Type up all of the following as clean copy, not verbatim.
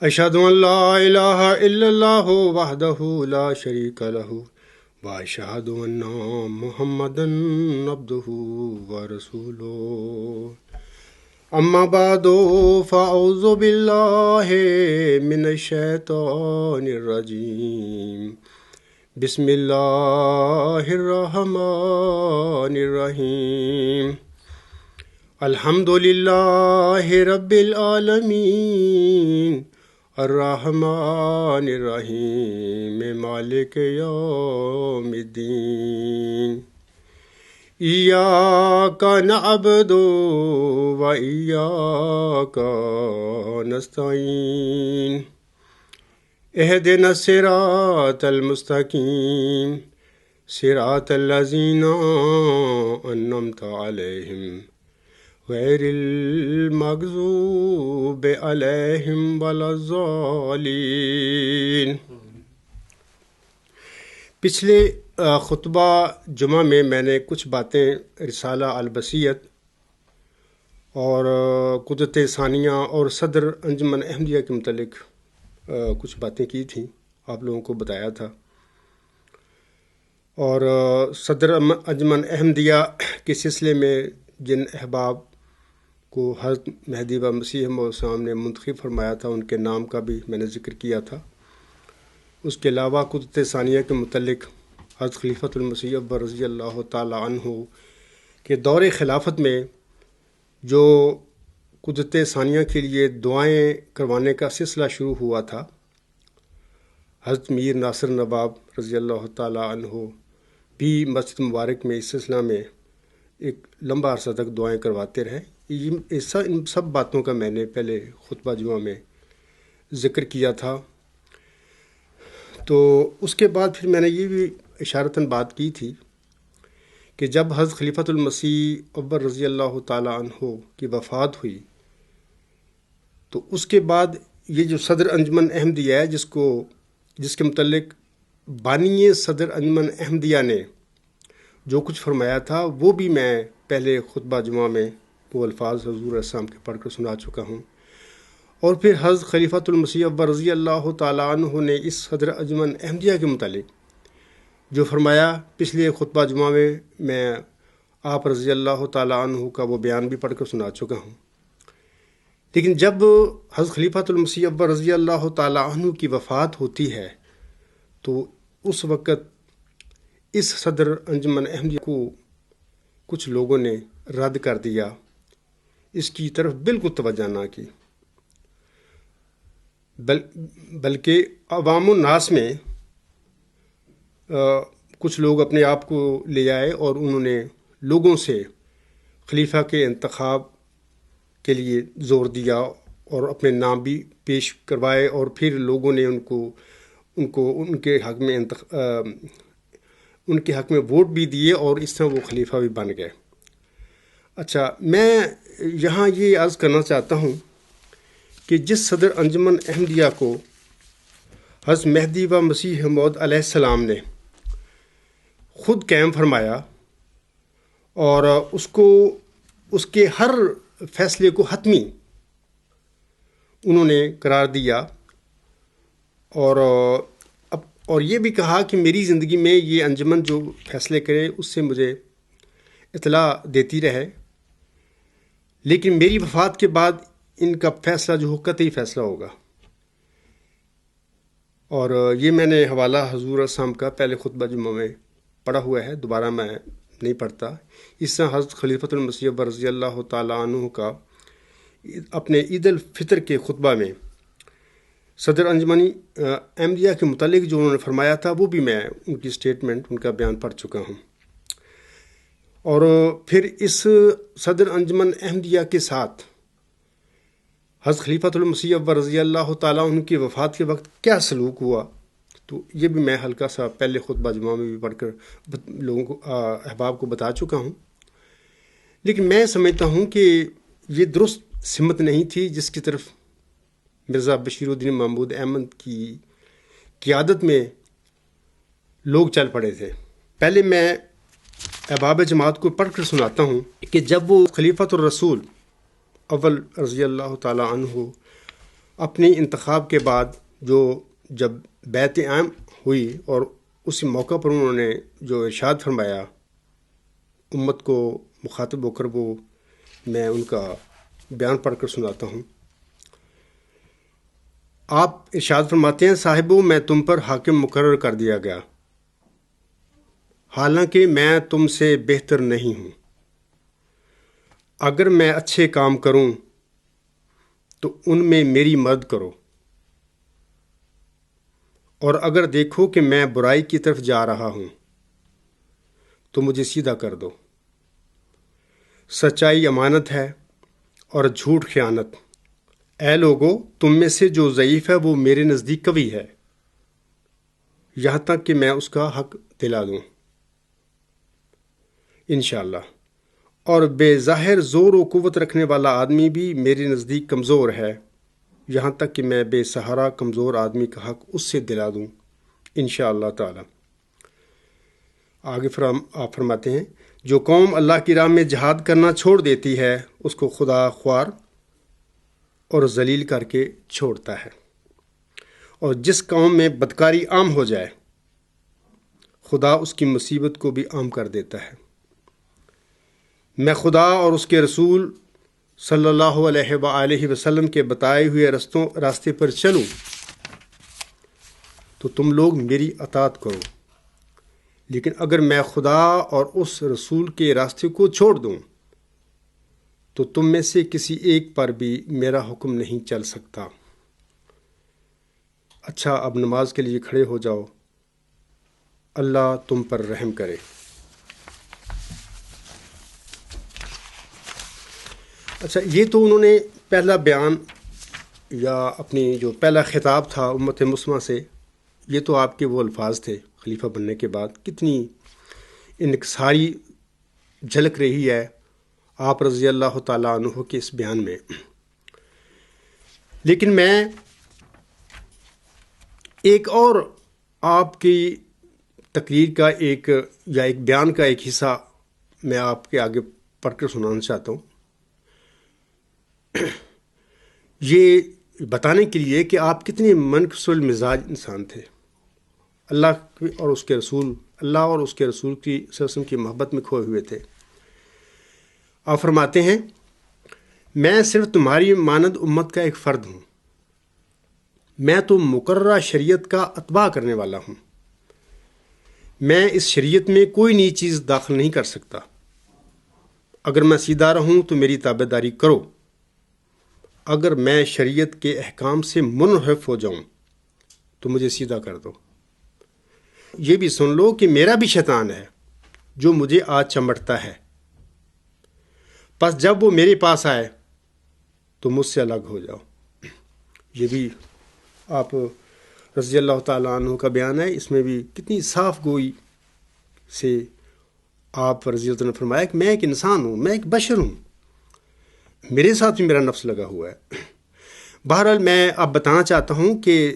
اشہد ان لا الہ الا اللہ وحدہ لا شریک لہ واشہد ان محمدا عبدہ ورسولہ اما بعد فاعوذ باللہ من الشیطان الرجیم بسم اللہ الرحمن الرحیم الحمد للہ رب العالمین الرحمن الرحیم مالک یوم الدین ایاک نعبد و ایاک نستعین اہدنا الصراط المستقیم صراط الذین انعمت علیہم غیر المغضوب علیہم ولا الضالین۔ پچھلے خطبہ جمعہ میں نے کچھ باتیں رسالہ البصیت اور قدرت ثانیہ اور صدر انجمن احمدیہ کے متعلق کچھ باتیں کی تھیں، آپ لوگوں کو بتایا تھا۔ اور صدر انجمن احمدیہ کے سلسلے میں جن احباب کو حضرت مہدی و مسیح موعود السلام نے منتخب فرمایا تھا ان کے نام کا بھی میں نے ذکر کیا تھا۔ اس کے علاوہ قدرت ثانیہ کے متعلق حضرت خلیفۃ المسیح اکبر رضی اللہ تعالی عنہ کے دور خلافت میں جو قدرت ثانیہ کے لیے دعائیں کروانے کا سلسلہ شروع ہوا تھا، حضرت میر ناصر نواب رضی اللہ تعالی عنہ بھی مسجد مبارک میں اس سلسلہ میں ایک لمبا عرصہ تک دعائیں کرواتے رہے۔ ان سب باتوں کا میں نے پہلے خطبہ جمعہ میں ذکر کیا تھا۔ تو اس کے بعد پھر میں نے یہ بھی اشارتاً بات کی تھی کہ جب حضرت خلیفۃ المسیح اکبر رضی اللہ تعالی عنہ کی وفات ہوئی تو اس کے بعد یہ جو صدر انجمن احمدیہ ہے جس کے متعلق بانی صدر انجمن احمدیہ نے جو کچھ فرمایا تھا وہ بھی میں پہلے خطبہ جمعہ میں وہ الفاظ حضور السلام کے پڑھ کر سنا چکا ہوں۔ اور پھر حضرت خلیفۃ المسیح اکبر رضی اللہ تعالی عنہ نے اس صدر انجمن احمدیہ کے متعلق جو فرمایا پچھلے خطبہ جمعہ میں آپ رضی اللہ تعالی عنہ کا وہ بیان بھی پڑھ کر سنا چکا ہوں۔ لیکن جب حضرت خلیفۃ المسیح اکبر رضی اللہ تعالی عنہ کی وفات ہوتی ہے تو اس وقت اس صدر انجمن احمدیہ کو کچھ لوگوں نے رد کر دیا، اس کی طرف بالکل توجہ نہ کی، بلکہ عوام الناس میں کچھ لوگ اپنے آپ کو لے آئے اور انہوں نے لوگوں سے خلیفہ کے انتخاب کے لیے زور دیا اور اپنے نام بھی پیش کروائے، اور پھر لوگوں نے ان کے حق میں ووٹ بھی دیے اور اس طرح وہ خلیفہ بھی بن گئے۔ اچھا، میں یہاں یہ عرض کرنا چاہتا ہوں کہ جس صدر انجمن احمدیہ کو حضرت مہدی و مسیح موعود علیہ السلام نے خود قائم فرمایا اور اس کے ہر فیصلے کو حتمی انہوں نے قرار دیا، اور یہ بھی کہا کہ میری زندگی میں یہ انجمن جو فیصلے کرے اس سے مجھے اطلاع دیتی رہے، لیکن میری وفات کے بعد ان کا فیصلہ جو ہو قطعی فیصلہ ہوگا۔ اور یہ میں نے حوالہ حضور السلام کا پہلے خطبہ جمعہ میں پڑھا ہوا ہے، دوبارہ میں نہیں پڑھتا۔ اس طرح حضرت خلیفۃ المسیح اکبر رضی اللہ تعالی عنہ کا اپنے عید الفطر کے خطبہ میں صدر انجمن احمدیہ کے متعلق جو انہوں نے فرمایا تھا وہ بھی میں ان کی سٹیٹمنٹ، ان کا بیان پڑھ چکا ہوں۔ اور پھر اس صدر انجمن احمدیہ کے ساتھ حضرت خلیفۃ المسیح اکبر رضی اللہ تعالیٰ عنہ کی وفات کے وقت کیا سلوک ہوا، تو یہ بھی میں ہلکا سا پہلے خطبہ جمعہ میں بھی پڑھ کر لوگوں کو احباب کو بتا چکا ہوں۔ لیکن میں سمجھتا ہوں کہ یہ درست سمت نہیں تھی جس کی طرف مرزا بشیر الدین محمود احمد کی قیادت میں لوگ چل پڑے تھے۔ پہلے میں احباب جماعت کو پڑھ کر سناتا ہوں کہ جب وہ خلیفۃ الرسول اول رضی اللہ تعالی عنہ اپنی انتخاب کے بعد جب بیعت عام ہوئی اور اسی موقع پر انہوں نے جو ارشاد فرمایا امت کو مخاطب ہو کر، وہ میں ان کا بیان پڑھ کر سناتا ہوں۔ آپ ارشاد فرماتے ہیں، صاحبو میں تم پر حاکم مقرر کر دیا گیا، حالانکہ میں تم سے بہتر نہیں ہوں۔ اگر میں اچھے کام کروں تو ان میں میری مدد کرو، اور اگر دیکھو کہ میں برائی کی طرف جا رہا ہوں تو مجھے سیدھا کر دو۔ سچائی امانت ہے اور جھوٹ خیانت۔ اے لوگو، تم میں سے جو ضعیف ہے وہ میرے نزدیک قوی ہے، یہاں تک کہ میں اس کا حق دلا دوں انشاءاللہ۔ اور بے ظاہر زور و قوت رکھنے والا آدمی بھی میرے نزدیک کمزور ہے، یہاں تک کہ میں بے سہارا کمزور آدمی کا حق اس سے دلا دوں انشاءاللہ تعالی۔ آگے آپ فرماتے ہیں، جو قوم اللہ کی راہ میں جہاد کرنا چھوڑ دیتی ہے اس کو خدا خوار اور ذلیل کر کے چھوڑتا ہے، اور جس قوم میں بدکاری عام ہو جائے خدا اس کی مصیبت کو بھی عام کر دیتا ہے۔ میں خدا اور اس کے رسول صلی اللہ علیہ وآلہ وسلم کے بتائے ہوئے راستے پر چلوں تو تم لوگ میری اطاعت کرو، لیکن اگر میں خدا اور اس رسول کے راستے کو چھوڑ دوں تو تم میں سے کسی ایک پر بھی میرا حکم نہیں چل سکتا۔ اچھا، اب نماز کے لیے کھڑے ہو جاؤ، اللہ تم پر رحم کرے۔ اچھا، یہ تو انہوں نے پہلا بیان یا اپنی جو پہلا خطاب تھا امت مسلمہ سے، یہ تو آپ کے وہ الفاظ تھے خلیفہ بننے کے بعد۔ کتنی انکساری جھلک رہی ہے آپ رضی اللہ تعالیٰ عنہ کے اس بیان میں۔ لیکن میں ایک اور آپ کی تقریر کا ایک بیان کا ایک حصہ میں آپ کے آگے پڑھ کر سنانا چاہتا ہوں، یہ بتانے کے لیے کہ آپ کتنے منکسر المزاج انسان تھے، اللہ اور اس کے رسول کی صلی اللہ علیہ وسلم کی محبت میں کھوئے ہوئے تھے۔ آپ فرماتے ہیں، میں صرف تمہاری مانند امت کا ایک فرد ہوں، میں تو مقررہ شریعت کا اتباع کرنے والا ہوں، میں اس شریعت میں کوئی نئی چیز داخل نہیں کر سکتا۔ اگر میں سیدھا رہوں تو میری تابعداری کرو، اگر میں شریعت کے احکام سے منحرف ہو جاؤں تو مجھے سیدھا کر دو۔ یہ بھی سن لو کہ میرا بھی شیطان ہے جو مجھے آج چمٹتا ہے، پس جب وہ میرے پاس آئے تو مجھ سے الگ ہو جاؤ۔ یہ بھی آپ رضی اللہ تعالیٰ عنہ کا بیان ہے، اس میں بھی کتنی صاف گوئی سے آپ رضی اللہ عنہ نے فرمایا کہ میں ایک انسان ہوں، میں ایک بشر ہوں، میرے ساتھ بھی میرا نفس لگا ہوا ہے۔ بہرحال میں اب بتانا چاہتا ہوں کہ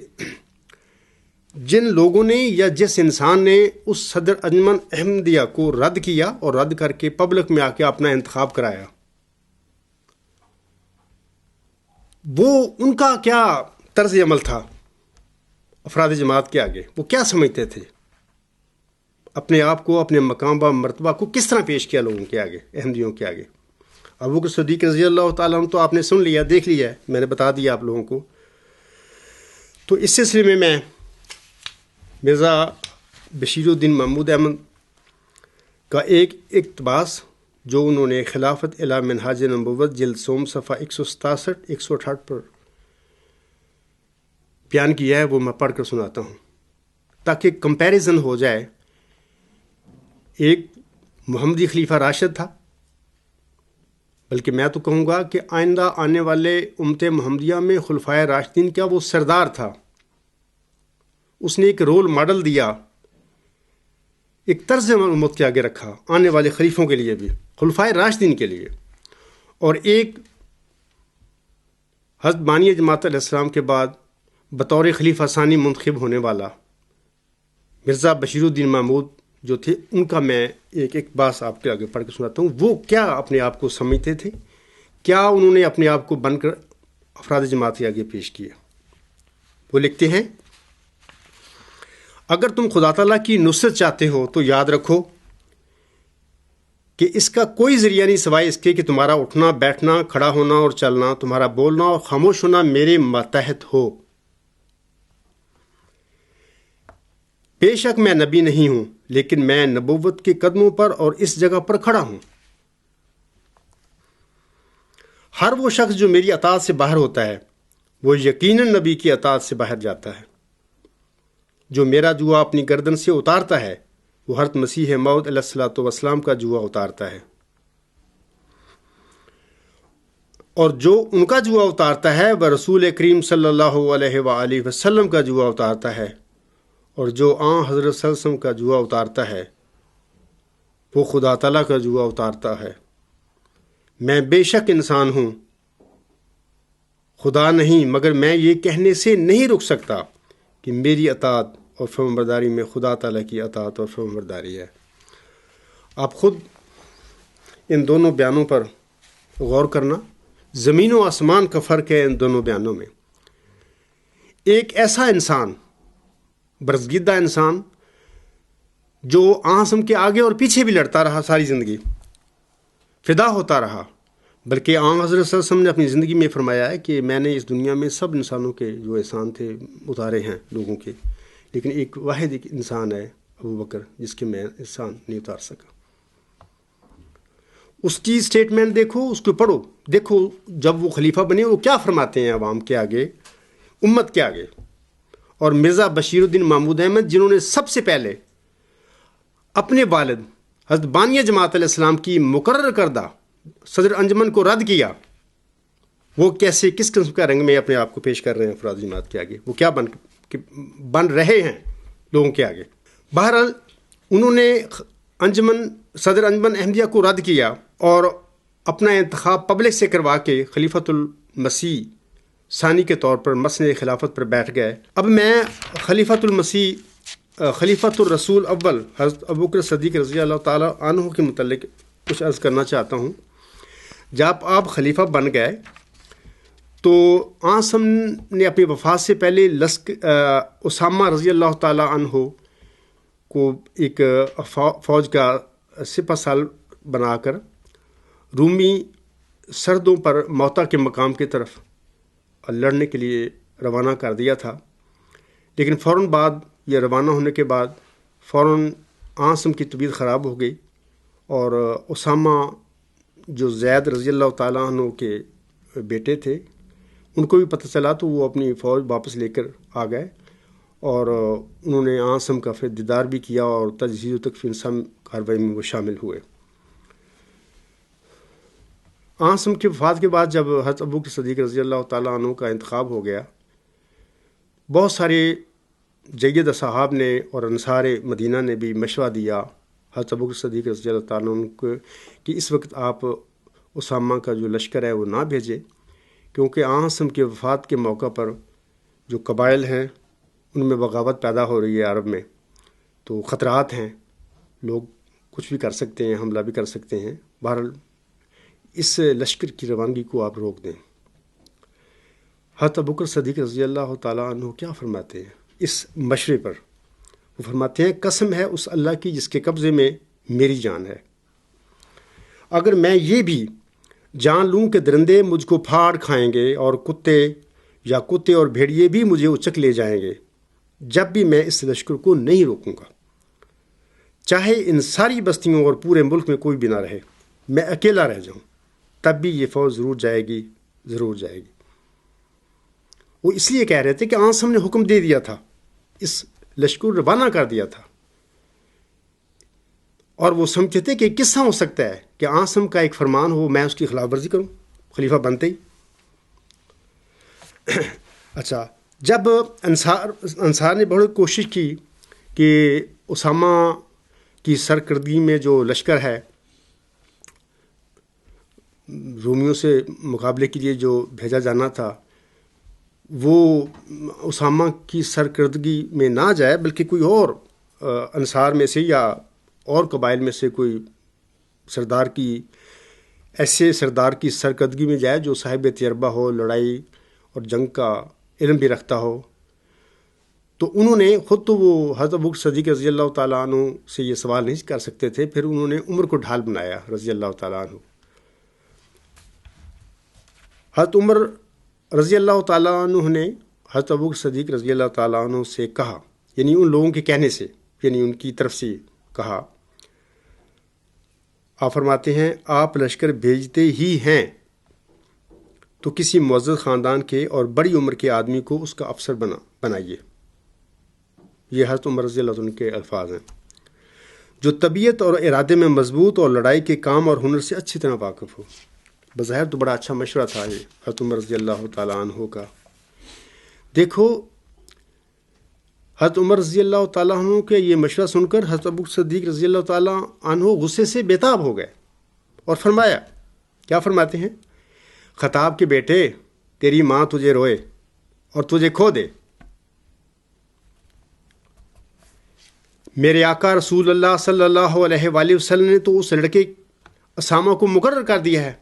جن لوگوں نے یا جس انسان نے اس صدر انجمن احمدیہ کو رد کیا اور رد کر کے پبلک میں آ کے اپنا انتخاب کرایا، وہ ان کا کیا طرز عمل تھا افراد جماعت کے آگے؟ وہ کیا سمجھتے تھے؟ اپنے آپ کو، اپنے مقام و مرتبہ کو کس طرح پیش کیا لوگوں کے آگے، احمدیوں کے آگے؟ ابوبکر صدیق رضی اللہ تعالیٰ عنہ تو آپ نے سن لیا، دیکھ لیا ہے، میں نے بتا دیا آپ لوگوں کو۔ تو اس سلسلے میں مرزا بشیر الدین محمود احمد کا ایک اقتباس جو انہوں نے خلافت الی منہاج نبوت جلد سوم صفحہ 167 168 پر بیان کیا ہے، وہ میں پڑھ کر سناتا ہوں تاکہ کمپیریزن ہو جائے۔ ایک محمدی خلیفہ راشد تھا، بلکہ میں تو کہوں گا کہ آئندہ آنے والے امت محمدیہ میں خلفائے راشدین کا وہ سردار تھا۔ اس نے ایک رول ماڈل دیا، ایک طرز عمل امت کے آگے رکھا، آنے والے خلیفوں کے لیے بھی، خلفائے راشدین کے لیے۔ اور ایک حضرت بانی جماعت علیہ السلام کے بعد بطور خلیفہ ثانی منتخب ہونے والا مرزا بشیر الدین محمود جو تھے، ان کا میں ایک اقتباس آپ کے آگے پڑھ کے سناتا ہوں۔ وہ کیا اپنے آپ کو سمجھتے تھے، کیا انہوں نے اپنے آپ کو بن کر افراد جماعت کے آگے پیش کیا۔ وہ لکھتے ہیں، اگر تم خدا تعالیٰ کی نصرت چاہتے ہو تو یاد رکھو کہ اس کا کوئی ذریعہ نہیں سوائے اس کے کہ تمہارا اٹھنا، بیٹھنا، کھڑا ہونا اور چلنا، تمہارا بولنا اور خاموش ہونا میرے ماتحت ہو۔ بے شک میں نبی نہیں ہوں، لیکن میں نبوت کے قدموں پر اور اس جگہ پر کھڑا ہوں۔ ہر وہ شخص جو میری اطاعت سے باہر ہوتا ہے وہ یقیناً نبی کی اطاعت سے باہر جاتا ہے۔ جو میرا جوا اپنی گردن سے اتارتا ہے وہ حضرت مسیح موعود علیہ الصلوۃ والسلام کا جوا اتارتا ہے، اور جو ان کا جوا اتارتا ہے وہ رسول کریم صلی اللہ علیہ وآلہ وسلم کا جوا اتارتا ہے، اور جو حضرت صلی اللہ علیہ وسلم کا جوا اتارتا ہے وہ خدا تعالیٰ کا جوا اتارتا ہے۔ میں بے شک انسان ہوں، خدا نہیں، مگر میں یہ کہنے سے نہیں رک سکتا کہ میری اطاعت اور فرمانبرداری میں خدا تعالیٰ کی اطاعت اور فرمانبرداری ہے۔ آپ خود ان دونوں بیانوں پر غور کرنا، زمین و آسمان کا فرق ہے ان دونوں بیانوں میں۔ ایک ایسا انسان، برسگیدہ انسان، جو آنسم کے آگے اور پیچھے بھی لڑتا رہا ساری زندگی، فدا ہوتا رہا، بلکہ حضرت صلی اللہ علیہ وسلم نے اپنی زندگی میں فرمایا ہے کہ میں نے اس دنیا میں سب انسانوں کے جو احسان تھے اتارے ہیں لوگوں کے، لیکن ایک واحد ایک انسان ہے ابو بکر جس کے میں احسان نہیں اتار سکا۔ اس کی سٹیٹمنٹ دیکھو، اس کو پڑھو، دیکھو جب وہ خلیفہ بنے وہ کیا فرماتے ہیں عوام کے آگے، امت کے آگے۔ اور مرزا بشیر الدین محمود احمد جنہوں نے سب سے پہلے اپنے والد حضرت بانیہ جماعت علیہ السلام کی مقرر کردہ صدر انجمن کو رد کیا، وہ کیسے کس قسم کا رنگ میں اپنے آپ کو پیش کر رہے ہیں افراد جماعت کے آگے، وہ کیا بن رہے ہیں لوگوں کے آگے۔ بہرحال انہوں نے صدر انجمن احمدیہ کو رد کیا اور اپنا انتخاب پبلک سے کروا کے خلیفۃ المسیح ثانی کے طور پر مسند خلافت پر بیٹھ گئے۔ اب میں خلیفۃ الرسول اول حضرت ابوبکر صدیق رضی اللہ تعالیٰ عنہ کے متعلق کچھ عرض کرنا چاہتا ہوں۔ جب آپ خلیفہ بن گئے تو آنسم نے اپنی وفات سے پہلے اسامہ رضی اللہ تعالیٰ عنہ کو ایک فوج کا سپہ سالار بنا کر رومی سردوں پر موتا کے مقام کی طرف لڑنے کے لیے روانہ کر دیا تھا، لیکن فوراً بعد یہ روانہ ہونے کے بعد فوراً آنسم کی طبیعت خراب ہو گئی، اور اسامہ جو زید رضی اللہ تعالیٰ عنہ کے بیٹے تھے ان کو بھی پتہ چلا تو وہ اپنی فوج واپس لے کر آ گئے، اور انہوں نے آنسم کا پھر دیدار بھی کیا اور تجہیز و تکفین سم کارروائی میں وہ شامل ہوئے۔ آنسم کی وفات کے بعد جب حضرت ابوبکر صدیق رضی اللہ تعالیٰ عنہ کا انتخاب ہو گیا، بہت سارے جید اصحاب نے اور انصار مدینہ نے بھی مشورہ دیا حضرت ابوبکر صدیق رضی اللہ تعالیٰ عنہ کو کہ اس وقت آپ اسامہ کا جو لشکر ہے وہ نہ بھیجیں، کیونکہ آنسم کی وفات کے موقع پر جو قبائل ہیں ان میں بغاوت پیدا ہو رہی ہے عرب میں، تو خطرات ہیں، لوگ کچھ بھی کر سکتے ہیں، حملہ بھی کر سکتے ہیں۔ بہرحال اس لشکر کی روانگی کو آپ روک دیں۔ حضرت ابوبکر صدیق رضی اللہ تعالیٰ عنہ کیا فرماتے ہیں اس مشورے پر؟ وہ فرماتے ہیں، قسم ہے اس اللہ کی جس کے قبضے میں میری جان ہے، اگر میں یہ بھی جان لوں کہ درندے مجھ کو پھاڑ کھائیں گے اور کتے اور بھیڑیے بھی مجھے اچک لے جائیں گے، جب بھی میں اس لشکر کو نہیں روکوں گا، چاہے ان ساری بستیوں اور پورے ملک میں کوئی بھی نہ رہے، میں اکیلا رہ جاؤں، تب بھی یہ فوج ضرور جائے گی، ضرور جائے گی۔ وہ اس لیے کہہ رہے تھے کہ آنسم نے حکم دے دیا تھا، اس لشکر روانہ کر دیا تھا، اور وہ سمجھتے تھے کہ کس طرح ہو سکتا ہے کہ آنسم کا ایک فرمان ہو میں اس کی خلاف ورزی کروں خلیفہ بنتے ہی۔ اچھا، جب انصار نے بڑی کوشش کی کہ اسامہ کی سرکردگی میں جو لشکر ہے رومیوں سے مقابلے کے لیے جو بھیجا جانا تھا وہ اسامہ کی سرکردگی میں نہ جائے، بلکہ کوئی اور انصار میں سے یا اور قبائل میں سے کوئی ایسے سردار کی سرکردگی میں جائے جو صاحب تجربہ ہو، لڑائی اور جنگ کا علم بھی رکھتا ہو، تو انہوں نے خود تو وہ حضرت ابوبکر صدیق رضی اللہ تعالیٰ عنہ سے یہ سوال نہیں کر سکتے تھے، پھر انہوں نے عمر کو ڈھال بنایا رضی اللہ تعالیٰ عنہ. حضرت عمر رضی اللہ تعالیٰ عنہ نے حضرت ابوبکر صدیق رضی اللہ تعالیٰ عنہ سے کہا، یعنی ان لوگوں کے کہنے سے، یعنی ان کی طرف سے کہا. آپ فرماتے ہیں آپ لشکر بھیجتے ہی ہیں تو کسی معزز خاندان کے اور بڑی عمر کے آدمی کو اس کا افسر بنائیے. یہ حضرت عمر رضی اللہ عنہ کے الفاظ ہیں، جو طبیعت اور ارادے میں مضبوط اور لڑائی کے کام اور ہنر سے اچھی طرح واقف ہو. بظاہر تو بڑا اچھا مشورہ تھا یہ حضرت عمر رضی اللہ تعالیٰ عنہ کا. دیکھو حضرت عمر رضی اللہ تعالیٰ عنہ کے یہ مشورہ سن کر حضرت ابوبکر صدیق رضی اللہ تعالیٰ عنہ غصے سے بے تاب ہو گئے اور فرمایا، کیا فرماتے ہیں؟ خطاب کے بیٹے، تیری ماں تجھے روئے اور تجھے کھو دے. میرے آقا رسول اللہ صلی اللہ علیہ وآلہ وسلم نے تو اس لڑکے اسامہ کو مقرر کر دیا ہے،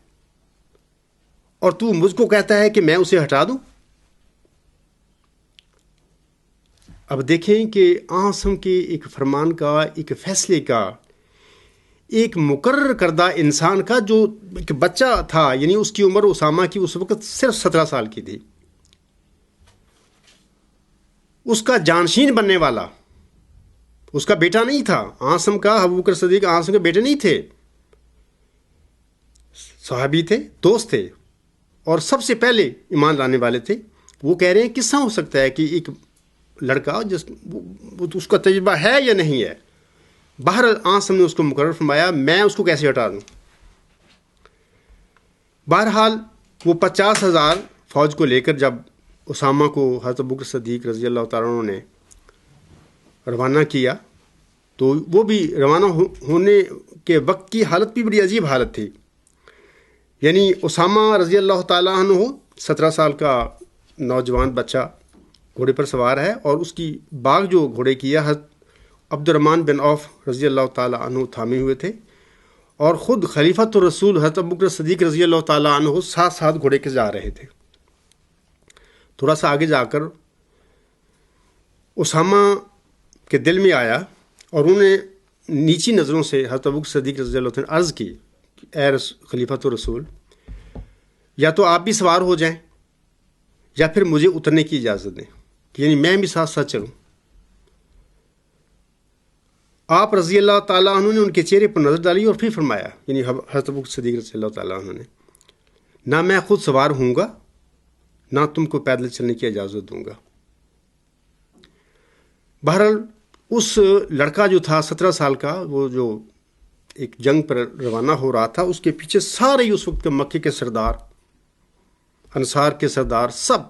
اور تو مجھ کو کہتا ہے کہ میں اسے ہٹا دوں. اب دیکھیں کہ عاصم کے ایک فرمان کا، ایک فیصلے کا، ایک مقرر کردہ انسان کا، جو ایک بچہ تھا، یعنی اس کی عمر اسامہ کی اس وقت صرف 17 سال کی تھی، اس کا جانشین بننے والا، اس کا بیٹا نہیں تھا. عاصم کا، ابوبکر صدیق عاصم کے بیٹے نہیں تھے، صحابی تھے، دوست تھے، اور سب سے پہلے ایمان لانے والے تھے. وہ کہہ رہے ہیں کس طرح ہو سکتا ہے کہ ایک لڑکا اس کا تجربہ ہے یا نہیں ہے. بہرحال عاصم نے اس کو مقرر فرمایا، میں اس کو کیسے ہٹا دوں. بہرحال وہ 50,000 فوج کو لے کر جب اسامہ کو حضرت ابوبکر صدیق رضی اللہ تعالیٰ عنہ نے روانہ کیا، تو وہ بھی روانہ ہونے کے وقت کی حالت بھی بڑی عجیب حالت تھی. یعنی اسامہ رضی اللہ تعالیٰ عنہ 17 سال کا نوجوان بچہ گھوڑے پر سوار ہے، اور اس کی باغ جو گھوڑے کی ہے حضرت عبد الرحمن بن عوف رضی اللہ تعالیٰ عنہ تھامے ہوئے تھے، اور خود خلیفۃ الرسول حضرت ابوبکر صدیق رضی اللہ تعالیٰ عنہ ساتھ ساتھ گھوڑے کے جا رہے تھے. تھوڑا سا آگے جا کر اسامہ کے دل میں آیا، اور انہوں نے نیچی نظروں سے حضرت ابوبکر صدیق رضی اللہ تعالیٰ عنہ عرض کی، اے خلیفۃ الرسول، یا تو آپ بھی سوار ہو جائیں یا پھر مجھے اترنے کی اجازت دیں، یعنی میں بھی ساتھ ساتھ چلوں. آپ رضی اللہ تعالیٰ عنہ نے ان کے چہرے پر نظر ڈالی اور پھر فرمایا، یعنی حضرت ابوبکر صدیق رضی اللہ تعالیٰ عنہ نے، نہ میں خود سوار ہوں گا، نہ تم کو پیدل چلنے کی اجازت دوں گا. بہرحال اس لڑکا جو تھا 17 سال کا، وہ جو ایک جنگ پر روانہ ہو رہا تھا، اس کے پیچھے سارے اس وقت کے مکے کے سردار، انصار کے سردار، سب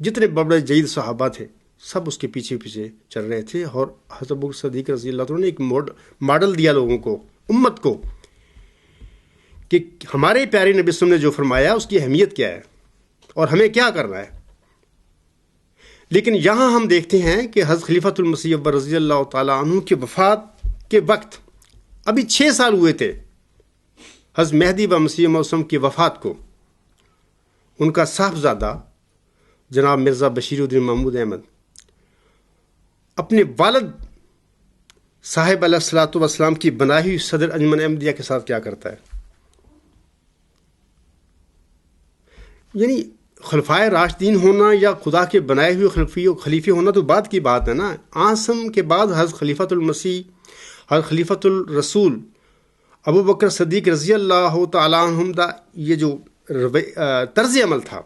جتنے بڑے جید صحابہ تھے، سب اس کے پیچھے پیچھے چل رہے تھے. اور حضرت ابوبکر صدیق رضی اللہ عنہ نے ایک ماڈل دیا لوگوں کو، امت کو، کہ ہمارے پیارے نبی صلی اللہ علیہ وسلم نے جو فرمایا اس کی اہمیت کیا ہے اور ہمیں کیا کرنا ہے. لیکن یہاں ہم دیکھتے ہیں کہ حضرت خلیفۃ المسیح موعود رضی اللہ تعالیٰ عنہ کی وفات کے وقت ابھی 6 سال ہوئے تھے حضرت مہدی و مسیح موعود کی وفات کو. ان کا صاحبزادہ جناب مرزا بشیر الدین محمود احمد اپنے والد صاحب علیہ الصلوۃ والسلام کی بنائی ہوئی صدر انجمن احمدیہ کے ساتھ کیا کرتا ہے. یعنی خلفائے راشدین ہونا یا خدا کے بنائے ہوئے خلیفے ہونا تو بعد کی بات ہے نا. عاصم کے بعد حضرت خلیفۃ المسیح، حضرت خلیفۃ الرسول ابوبکر صدیق رضی اللہ تعالیٰ عنہ کا یہ جو طرز عمل تھا،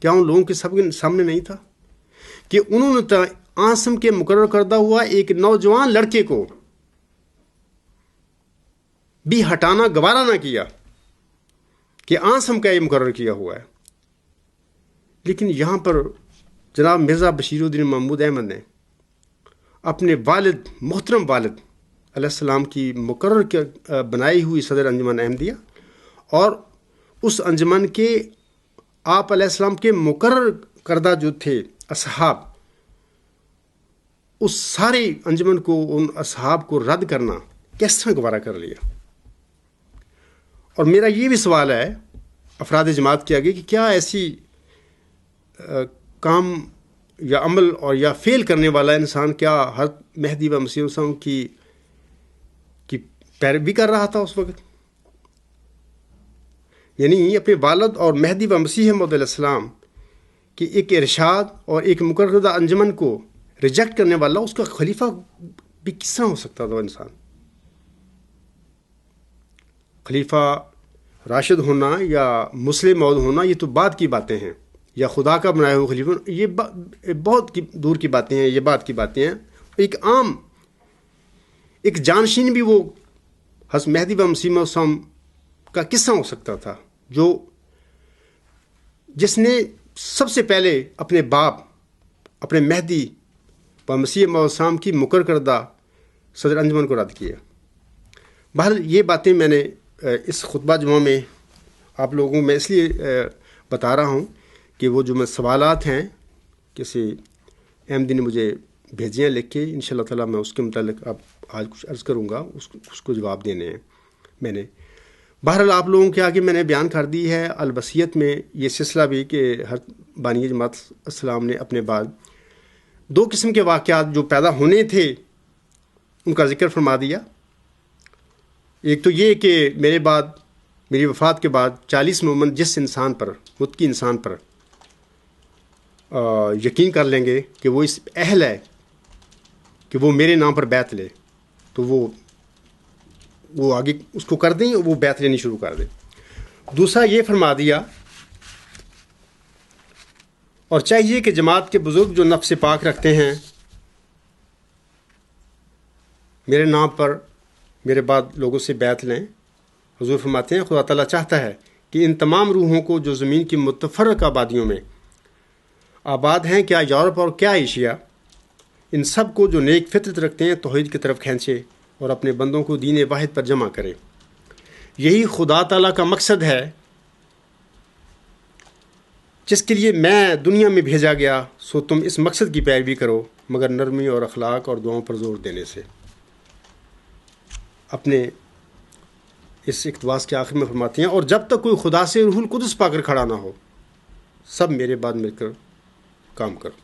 کیا ان لوگوں کے سب کے سامنے نہیں تھا کہ انہوں نے عاصم کے مقرر کردہ ہوا ایک نوجوان لڑکے کو بھی ہٹانا گوارا نہ کیا کہ عاصم کا یہ مقرر کیا ہوا ہے. لیکن یہاں پر جناب مرزا بشیر الدین محمود احمد نے اپنے والد، محترم والد علیہ السلام کی مقرر بنائی ہوئی صدر انجمن احمدیہ، اور اس انجمن کے آپ علیہ السلام کے مقرر کردہ جو تھے اصحاب، اس سارے انجمن کو، ان اصحاب کو رد کرنا کس طرح گوارا کر لیا. اور میرا یہ بھی سوال ہے افراد جماعت کے آگے کہ کیا ایسی کام یا عمل اور یا فیل کرنے والا انسان کیا حضرت مہدی و مسیح السلام کی پیروی کر رہا تھا اس وقت؟ یعنی اپنے والد اور مہدی و مسیح موعود علیہ السلام کی ایک ارشاد اور ایک مقررہ انجمن کو ریجیکٹ کرنے والا اس کا خلیفہ بھی کس طرح ہو سکتا تھا؟ انسان خلیفہ راشد ہونا یا مسلم موعود ہونا یہ تو بعد کی باتیں ہیں، یا خدا کا بنایا ہوا خلیفہ، یہ بہت دور کی باتیں ہیں، یہ بات کی باتیں ہیں۔ ایک عام ایک جانشین بھی وہ حضرت مہدی و مسیح السلام کا کس طرح ہو سکتا تھا، جس نے سب سے پہلے اپنے باپ اپنے مہدی و مسیح السلام کی مقرر کردہ صدر انجمن کو رد کیا۔ بہرحال یہ باتیں میں نے اس خطبہ جمعہ میں آپ لوگوں میں اس لیے بتا رہا ہوں کہ وہ جو سوالات ہیں کسی احمدی نے مجھے بھیجے ہیں لکھ کے، انشاءاللہ تعالیٰ میں اس کے متعلق اب آج کچھ عرض کروں گا، اس کو جواب دینے ہیں میں نے۔ بہرحال آپ لوگوں کے آگے میں نے بیان کر دی ہے الوصیت میں یہ سلسلہ بھی کہ حضرت بانی جماعت السلام نے اپنے بعد 2 قسم کے واقعات جو پیدا ہونے تھے ان کا ذکر فرما دیا۔ ایک تو یہ کہ میرے بعد میری وفات کے بعد 40 مومن جس انسان پر متقی انسان پر یقین کر لیں گے کہ وہ اس اہل ہے کہ وہ میرے نام پر بیعت لے، تو وہ آگے اس کو کر دیں، وہ بیعت لینی شروع کر دیں۔ دوسرا یہ فرما دیا اور چاہیے کہ جماعت کے بزرگ جو نفس پاک رکھتے ہیں میرے نام پر میرے بعد لوگوں سے بیعت لیں۔ حضور فرماتے ہیں خدا تعالیٰ چاہتا ہے کہ ان تمام روحوں کو جو زمین کی متفرق آبادیوں میں آباد ہیں، کیا یورپ اور کیا ایشیا، ان سب کو جو نیک فطرت رکھتے ہیں توحید کی طرف کھینچے اور اپنے بندوں کو دین واحد پر جمع کرے۔ یہی خدا تعالیٰ کا مقصد ہے جس کے لیے میں دنیا میں بھیجا گیا، سو تم اس مقصد کی پیروی کرو مگر نرمی اور اخلاق اور دعاؤں پر زور دینے سے۔ اپنے اس اقتباس کے آخر میں فرماتے ہیں اور جب تک کوئی خدا سے روح القدس پا کر کھڑا نہ ہو سب میرے بعد مل کر کام کرو۔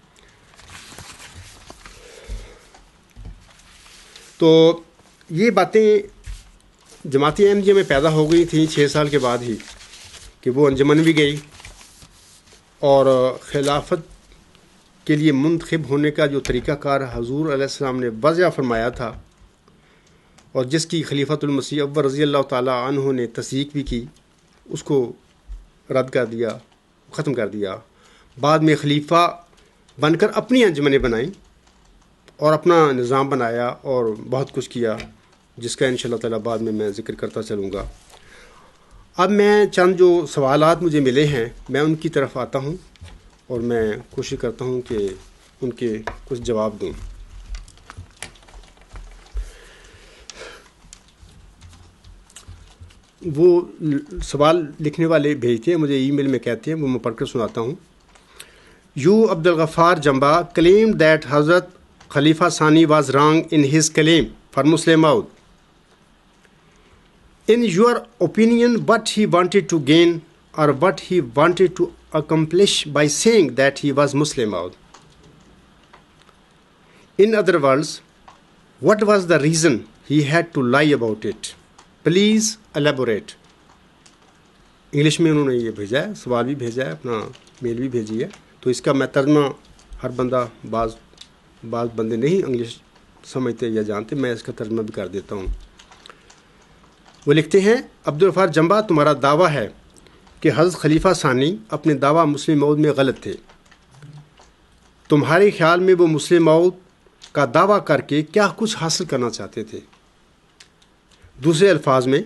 تو یہ باتیں جماعت احمدیہ میں پیدا ہو گئی تھیں 6 سال کے بعد ہی کہ وہ انجمن بھی گئی اور خلافت کے لیے منتخب ہونے کا جو طریقہ کار حضور علیہ السلام نے واضح فرمایا تھا اور جس کی خلیفۃ المسیح اول رضی اللہ تعالیٰ عنہ نے تصدیق بھی کی، اس کو رد کر دیا، ختم کر دیا۔ بعد میں خلیفہ بن کر اپنی انجمنیں بنائیں اور اپنا نظام بنایا اور بہت کچھ کیا، جس کا انشاءاللہ تعالیٰ بعد میں ذکر کرتا چلوں گا۔ اب میں چند جو سوالات مجھے ملے ہیں میں ان کی طرف آتا ہوں اور میں کوشش کرتا ہوں کہ ان کے کچھ جواب دوں۔ وہ سوال لکھنے والے بھیجتے ہیں مجھے ای میل میں کہتے ہیں، وہ میں پڑھ کر سناتا ہوں۔ You Abdul Ghaffar جمبا claimed that Hazrat Khalifa Sani was wrong in his claim for Muslim Maud. In your opinion, what he wanted to gain or what he wanted to accomplish by saying that he was Muslim Maud? In other words, what was the reason he had to lie about it? Please elaborate. English میں انہوں نے یہ بھیجا ہے، سوال بھی بھیجا ہے، اپنا میل بھی بھیجی ہے، تو اس کا میں ترجمہ ہر بندہ بعض بندے نہیں انگلش سمجھتے یا جانتے، میں اس کا ترجمہ بھی کر دیتا ہوں۔ وہ لکھتے ہیں عبد الغفار جمبا تمہارا دعویٰ ہے کہ حضرت خلیفہ ثانی اپنے دعویٰ مسلم موعود میں غلط تھے۔ تمہارے خیال میں وہ مسلم موعود کا دعویٰ کر کے کیا کچھ حاصل کرنا چاہتے تھے؟ دوسرے الفاظ میں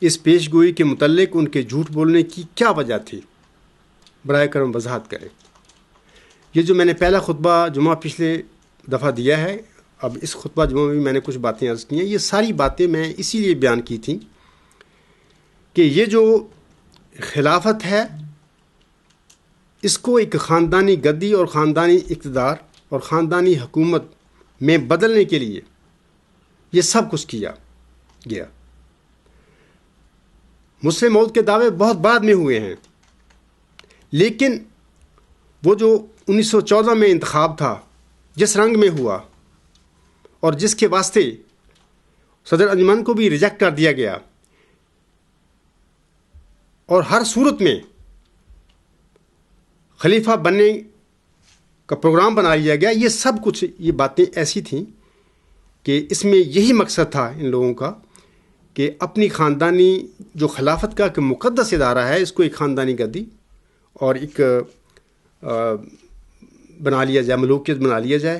اس پیش گوئی کے متعلق ان کے جھوٹ بولنے کی کیا وجہ تھی؟ براہ کرم وضاحت کریں۔ یہ جو میں نے پہلا خطبہ جمعہ پچھلے دفعہ دیا ہے، اب اس خطبہ جمعہ میں بھی میں نے کچھ باتیں عرض کی ہیں، یہ ساری باتیں میں اسی لیے بیان کی تھیں کہ یہ جو خلافت ہے اس کو ایک خاندانی گدی اور خاندانی اقتدار اور خاندانی حکومت میں بدلنے کے لیے یہ سب کچھ کیا گیا۔ مسلم موعود کے دعوے بہت بعد میں ہوئے ہیں، لیکن وہ جو 1914 میں انتخاب تھا، جس رنگ میں ہوا اور جس کے واسطے صدر انجمن کو بھی ریجیکٹ کر دیا گیا، اور ہر صورت میں خلیفہ بننے کا پروگرام بنا لیا گیا، یہ سب کچھ یہ باتیں ایسی تھیں کہ اس میں یہی مقصد تھا ان لوگوں کا کہ اپنی خاندانی جو خلافت کا کہ مقدس ادارہ ہے، اس کو ایک خاندانی گدی اور ایک بنا لیا جائے، ملوکیت بنا لیا جائے،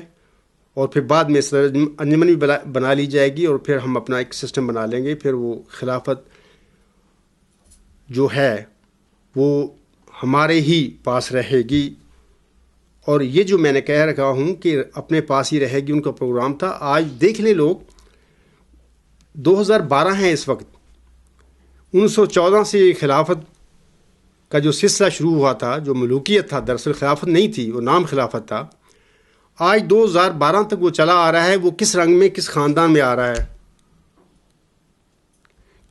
اور پھر بعد میں صدر انجمن بھی بنا لی جائے گی، اور پھر ہم اپنا ایک سسٹم بنا لیں گے، پھر وہ خلافت جو ہے وہ ہمارے ہی پاس رہے گی۔ اور یہ جو میں نے کہہ رکھا ہوں کہ اپنے پاس ہی رہے گی، ان کا پروگرام تھا۔ آج دیکھ لیں لوگ، 2012 ہیں اس وقت، 1914 سے خلافت کا جو سلسلہ شروع ہوا تھا، جو ملوکیت تھا، دراصل خلافت نہیں تھی، وہ نام خلافت تھا، آج 2012 تک وہ چلا آ رہا ہے۔ وہ کس رنگ میں، کس خاندان میں آ رہا ہے؟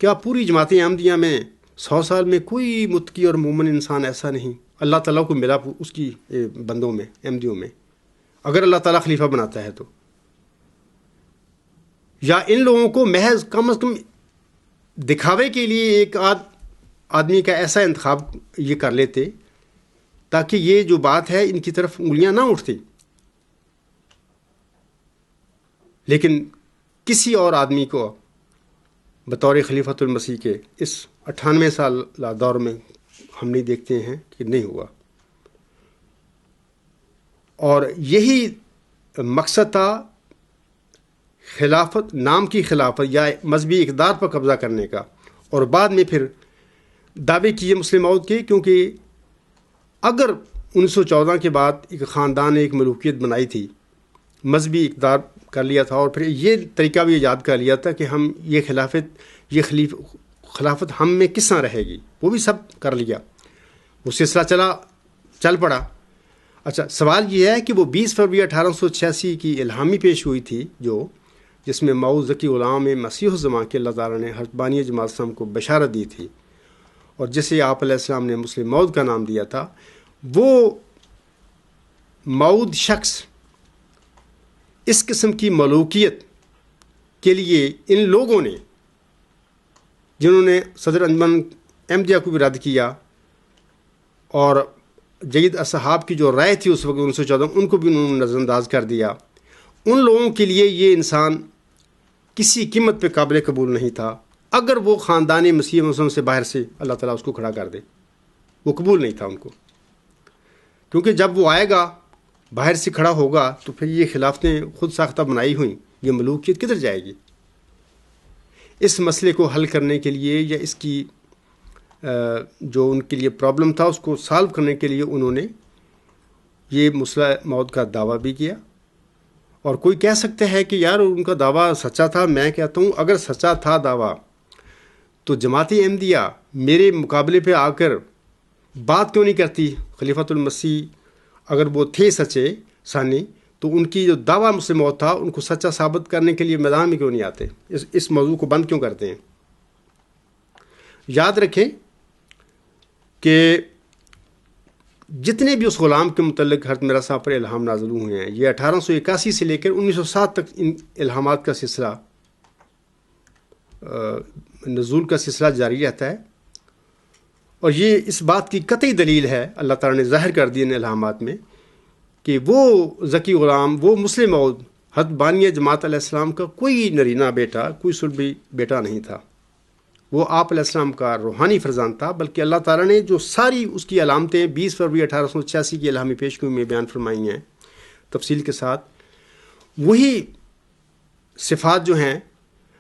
کیا پوری جماعت احمدیہ میں 100 سال میں کوئی متقی اور مومن انسان ایسا نہیں اللہ تعالیٰ کو ملا اس کی بندوں میں، احمدیوں میں، اگر اللہ تعالیٰ خلیفہ بناتا ہے تو؟ یا ان لوگوں کو محض کم از کم دکھاوے کے لیے ایک آدمی کا ایسا انتخاب یہ کر لیتے تاکہ یہ جو بات ہے ان کی طرف انگلیاں نہ اٹھتی، لیکن کسی اور آدمی کو بطور خلیفۃ المسیح کے اس 98 سال دور میں ہم نہیں دیکھتے ہیں کہ نہیں ہوا۔ اور یہی مقصد تھا خلافت، نام کی خلافت یا مذہبی اقتدار پر قبضہ کرنے کا، اور بعد میں پھر دعوے کیے مسلم موعود کے، کیونکہ اگر 1914 کے بعد ایک خاندان نے ایک ملوکیت بنائی تھی، مذہبی اقتدار کر لیا تھا، اور پھر یہ طریقہ بھی ایجاد کر لیا تھا کہ ہم یہ خلافت ہم میں کس طرح رہے گی، وہ بھی سب کر لیا، وہ سلسلہ چل پڑا۔ اچھا، سوال یہ ہے کہ وہ 20 فروری 1886 کی الہامی پیش ہوئی تھی، جس میں مئو ذکی غلام مسیح الزمان کے اللہ تعالیٰ نے حضرت بانی جماعت اسلام کو بشارت دی تھی، اور جسے آپ علیہ السلام نے مسلم موعود کا نام دیا تھا، وہ موعود شخص اس قسم کی ملوکیت کے لیے ان لوگوں نے، جنہوں نے صدر انجمن احمدیہ کو بھی رد کیا اور جید اصحاب کی جو رائے تھی اس وقت 1914، ان کو بھی انہوں نے نظر انداز کر دیا، ان لوگوں کے لیے یہ انسان کسی قیمت پہ قابل قبول نہیں تھا۔ اگر وہ خاندانی مسیح مسلم سے باہر سے اللہ تعالیٰ اس کو کھڑا کر دے، وہ قبول نہیں تھا ان کو، کیونکہ جب وہ آئے گا، باہر سے کھڑا ہوگا، تو پھر یہ خلافتیں خود ساختہ بنائی ہوئیں، یہ ملوکیت کدھر جائے گی؟ اس مسئلے کو حل کرنے کے لیے، یا اس کی جو ان کے لیے پرابلم تھا اس کو سالو کرنے کے لیے، انہوں نے یہ مسلح موت کا دعویٰ بھی کیا۔ اور کوئی کہہ سکتا ہے کہ یار ان کا دعویٰ سچا تھا۔ میں کہتا ہوں اگر سچا تھا دعویٰ تو جماعت احمدیہ میرے مقابلے پہ آ کر بات کیوں نہیں کرتی؟ خلیفۃ المسیح اگر وہ تھے سچے ثانی، تو ان کی جو دعویٰ مسلم موت تھا ان کو سچا ثابت کرنے کے لیے میدان میں کیوں نہیں آتے؟ اس موضوع کو بند کیوں کرتے ہیں؟ یاد رکھیں کہ جتنے بھی اس غلام کے متعلق حضرت میرا صاحب پر الہام نازل ہوئے ہیں، یہ 1881 سے لے کر 1907 تک ان الہامات کا سلسلہ، نزول کا سلسلہ جاری رہتا ہے، اور یہ اس بات کی قطعی دلیل ہے، اللہ تعالیٰ نے ظاہر کر دی ان الہامات میں، کہ وہ ذکی غلام، وہ مسلم موعود حضرت بانی جماعت علیہ السلام کا کوئی نرینہ بیٹا، کوئی سلبی بیٹا نہیں تھا، وہ آپ علیہ السلام کا روحانی فرزند تھا، بلکہ اللہ تعالیٰ نے جو ساری اس کی علامتیں 20 فروری 1886 کی الہامی پیشگوئی میں بیان فرمائی ہیں تفصیل کے ساتھ، وہی صفات جو ہیں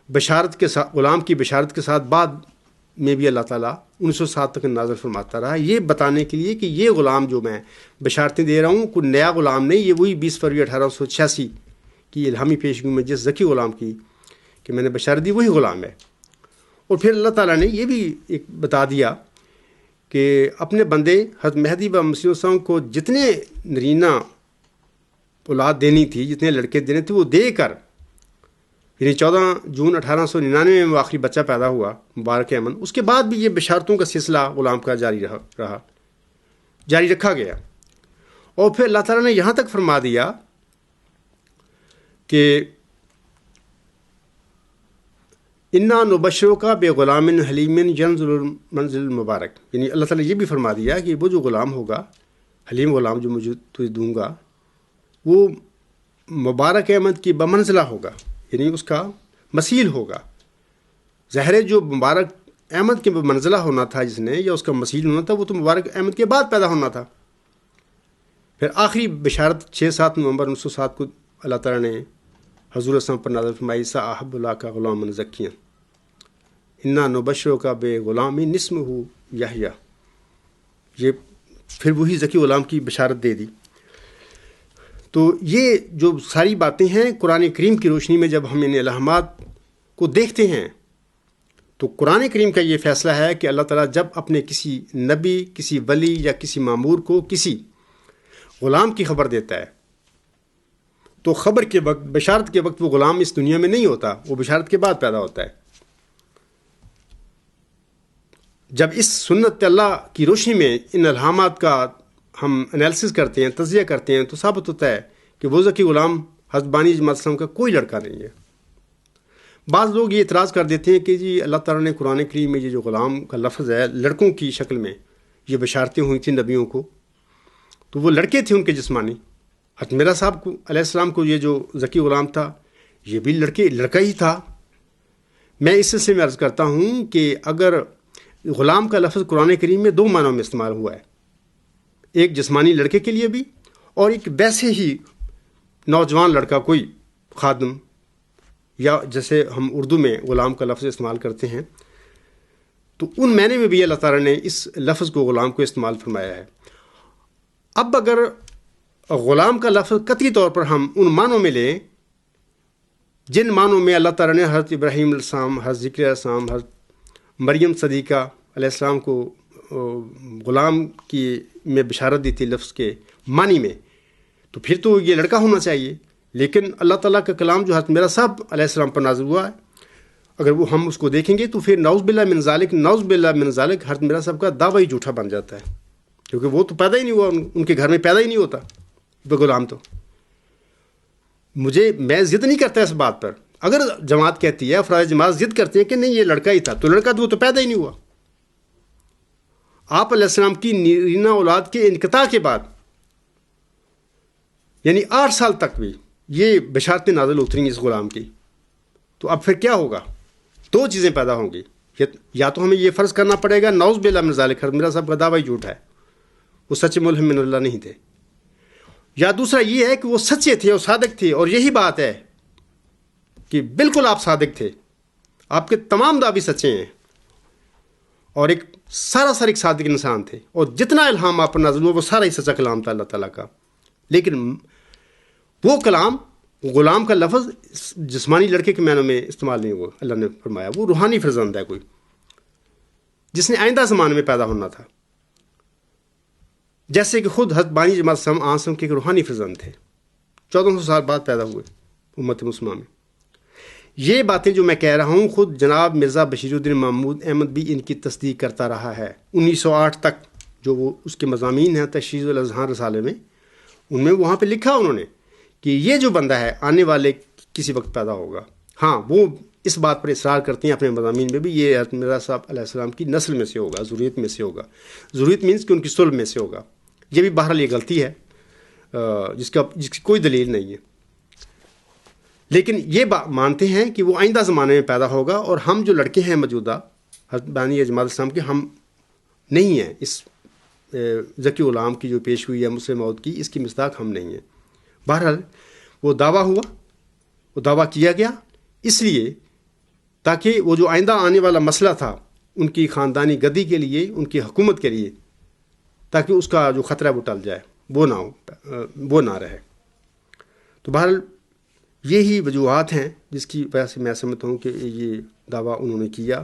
بشارت کے ساتھ، غلام کی بشارت کے ساتھ بعد میں بھی اللہ تعالیٰ 1907 تک نازل فرماتا رہا، یہ بتانے کے لیے کہ یہ غلام جو میں بشارتیں دے رہا ہوں کوئی نیا غلام نہیں، یہ وہی 20 فروری 1886 کی الہامی پیشگوئی میں جس ذکی غلام کی کہ میں نے بشارت دی، وہی غلام ہے۔ اور پھر اللہ تعالیٰ نے یہ بھی ایک بتا دیا کہ اپنے بندے حضرت مہدی و مسیح السلام کو جتنے نرینہ اولاد دینی تھی، جتنے لڑکے دینے تھے، وہ دے کر، یعنی 14 جون 1899 میں آخری بچہ پیدا ہوا مبارک امن، اس کے بعد بھی یہ بشارتوں کا سلسلہ غلام کا جاری رکھا گیا۔ اور پھر اللہ تعالیٰ نے یہاں تک فرما دیا کہ انا نبشروں کا بے غلام حلیم ینزل المنزل المبارک، یعنی اللہ تعالیٰ یہ بھی فرما دیا کہ وہ جو غلام ہوگا، حلیم غلام جو مجھے تجھے دوں گا، وہ مبارک احمد کی بمنزلہ ہوگا، یعنی اس کا مثیل ہوگا. ظاہر ہے جو مبارک احمد کے منزلہ ہونا تھا جس نے، یا اس کا مثیل ہونا تھا، وہ تو مبارک احمد کے بعد پیدا ہونا تھا. پھر آخری بشارت 6-7 نومبر 1907 کو اللہ تعالیٰ نے حضور اسلام پر نازل فرمائی، سا احب اللہ کا غلام زکیاں انا نبشروں کا بے غلام نسمہ یحییٰ. یہ پھر وہی ذکی غلام کی بشارت دے دی. تو یہ جو ساری باتیں ہیں قرآن کریم کی روشنی میں جب ہم ان الہامات کو دیکھتے ہیں تو قرآن کریم کا یہ فیصلہ ہے کہ اللہ تعالیٰ جب اپنے کسی نبی، کسی ولی یا کسی مامور کو کسی غلام کی خبر دیتا ہے تو خبر کے وقت، بشارت کے وقت وہ غلام اس دنیا میں نہیں ہوتا، وہ بشارت کے بعد پیدا ہوتا ہے. جب اس سنت اللہ کی روشنی میں ان الہامات کا ہم انالیسس کرتے ہیں، تجزیہ کرتے ہیں، تو ثابت ہوتا ہے کہ وہ ذکی غلام حضرت بانی جماعت اسلام کا کوئی لڑکا نہیں ہے. بعض لوگ یہ اعتراض کر دیتے ہیں کہ جی اللہ تعالیٰ نے قرآن کریم میں یہ جو غلام کا لفظ ہے، لڑکوں کی شکل میں یہ بشارتیں ہوئی تھیں نبیوں کو، تو وہ لڑکے تھے ان کے جسمانی. حضرت مرزا صاحب کو علیہ السلام کو یہ جو ذکی غلام تھا یہ بھی لڑکا ہی تھا. میں اس سلسلے میں عرض کرتا ہوں کہ اگر غلام کا لفظ قرآن کریم میں 2 معنوں میں استعمال ہوا ہے، ایک جسمانی لڑکے کے لیے بھی، اور ایک ویسے ہی نوجوان لڑکا کوئی خادم، یا جیسے ہم اردو میں غلام کا لفظ استعمال کرتے ہیں، تو ان معنی میں بھی اللہ تعالیٰ نے اس لفظ کو غلام کو استعمال فرمایا ہے. اب اگر غلام کا لفظ قطعی طور پر ہم ان معنوں میں لیں جن معنوں میں اللہ تعالیٰ نے حضرت ابراہیم علیہ السلام، حضرت ذکر علیہ السلام، حضرت مریم صدیقہ علیہ السلام کو غلام کی میں بشارت دی تھی لفظ کے معنی میں، تو پھر تو یہ لڑکا ہونا چاہیے. لیکن اللہ تعالیٰ کا کلام جو حضرت مرزا صاحب علیہ السلام پر نازل ہوا ہے، اگر وہ ہم اس کو دیکھیں گے تو پھر نعوذ باللہ من ذالک، نعوذ باللہ من ذالک، حضرت مرزا صاحب کا دعویٰ ہی جھوٹا بن جاتا ہے، کیونکہ وہ تو پیدا ہی نہیں ہوا، ان کے گھر میں پیدا ہی نہیں ہوتا وہ غلام. تو میں ضد نہیں کرتا اس بات پر. اگر جماعت کہتی ہے، افراد جماعت ضد کرتے ہیں کہ نہیں یہ لڑکا ہی تھا، تو لڑکا تو وہ تو پیدا ہی نہیں ہوا. آپ علیہ السلام کی نیرینہ اولاد کے انقطاع کے بعد یعنی 8 سال تک بھی یہ بشارتیں نازل اتریں اس غلام کی. تو اب پھر کیا ہوگا؟ 2 چیزیں پیدا ہوں گی. یا تو ہمیں یہ فرض کرنا پڑے گا نعوذ باللہ من ذالک، حضرت مرزا صاحب کا دعویٰ ہی جھوٹا ہے، وہ سچے ملہم من اللہ نہیں تھے. یا دوسرا یہ ہے کہ وہ سچے تھے اور صادق تھے، اور یہی بات ہے کہ بالکل آپ صادق تھے، آپ کے تمام دعوے سچے ہیں، اور ایک سراسر ایک صادق انسان تھے، اور جتنا الہام آپ پر نازل ہوا وہ سارا ہی سچا کلام تھا اللہ تعالیٰ کا. لیکن وہ کلام، غلام کا لفظ جسمانی لڑکے کے معنوں میں استعمال نہیں ہوا. اللہ نے فرمایا وہ روحانی فرزند ہے، کوئی جس نے آئندہ زمانے میں پیدا ہونا تھا. جیسے کہ خود حضرت بانی جماعت اسلام کے ایک روحانی فرزند تھے، 1400 سال بعد پیدا ہوئے امت مسلمہ میں. یہ باتیں جو میں کہہ رہا ہوں خود جناب مرزا بشیر الدین محمود احمد بھی ان کی تصدیق کرتا رہا ہے. 1908 تک جو وہ اس کے مضامین ہیں تشریح الاذہان رسالے میں، ان میں وہاں پہ لکھا انہوں نے کہ یہ جو بندہ ہے آنے والے کسی وقت پیدا ہوگا. ہاں وہ اس بات پر اصرار کرتے ہیں اپنے مضامین میں بھی، یہ حضرت مرزا صاحب علیہ السلام کی نسل میں سے ہوگا، ذریت میں سے ہوگا. ذریت مینس کہ ان کی صلب میں سے ہوگا. یہ بھی بہرحال یہ غلطی ہے جس کی کوئی دلیل نہیں ہے. لیکن یہ مانتے ہیں کہ وہ آئندہ زمانے میں پیدا ہوگا، اور ہم جو لڑکے ہیں موجودہ حضرت بانی جماعت اسلام کے، ہم نہیں ہیں اس ذکی غلام کی جو پیش ہوئی ہے مسلم موت کی، اس کی مصداق ہم نہیں ہیں. بہرحال وہ دعویٰ ہوا، وہ دعویٰ کیا گیا اس لیے تاکہ وہ جو آئندہ آنے والا مسئلہ تھا ان کی خاندانی گدی کے لیے، ان کی حکومت کے لیے، تاکہ اس کا جو خطرہ وہ ٹل جائے، وہ نہ رہے. تو بہرحال یہی وجوہات ہیں جس کی وجہ سے میں سمجھتا ہوں کہ یہ دعویٰ انہوں نے کیا.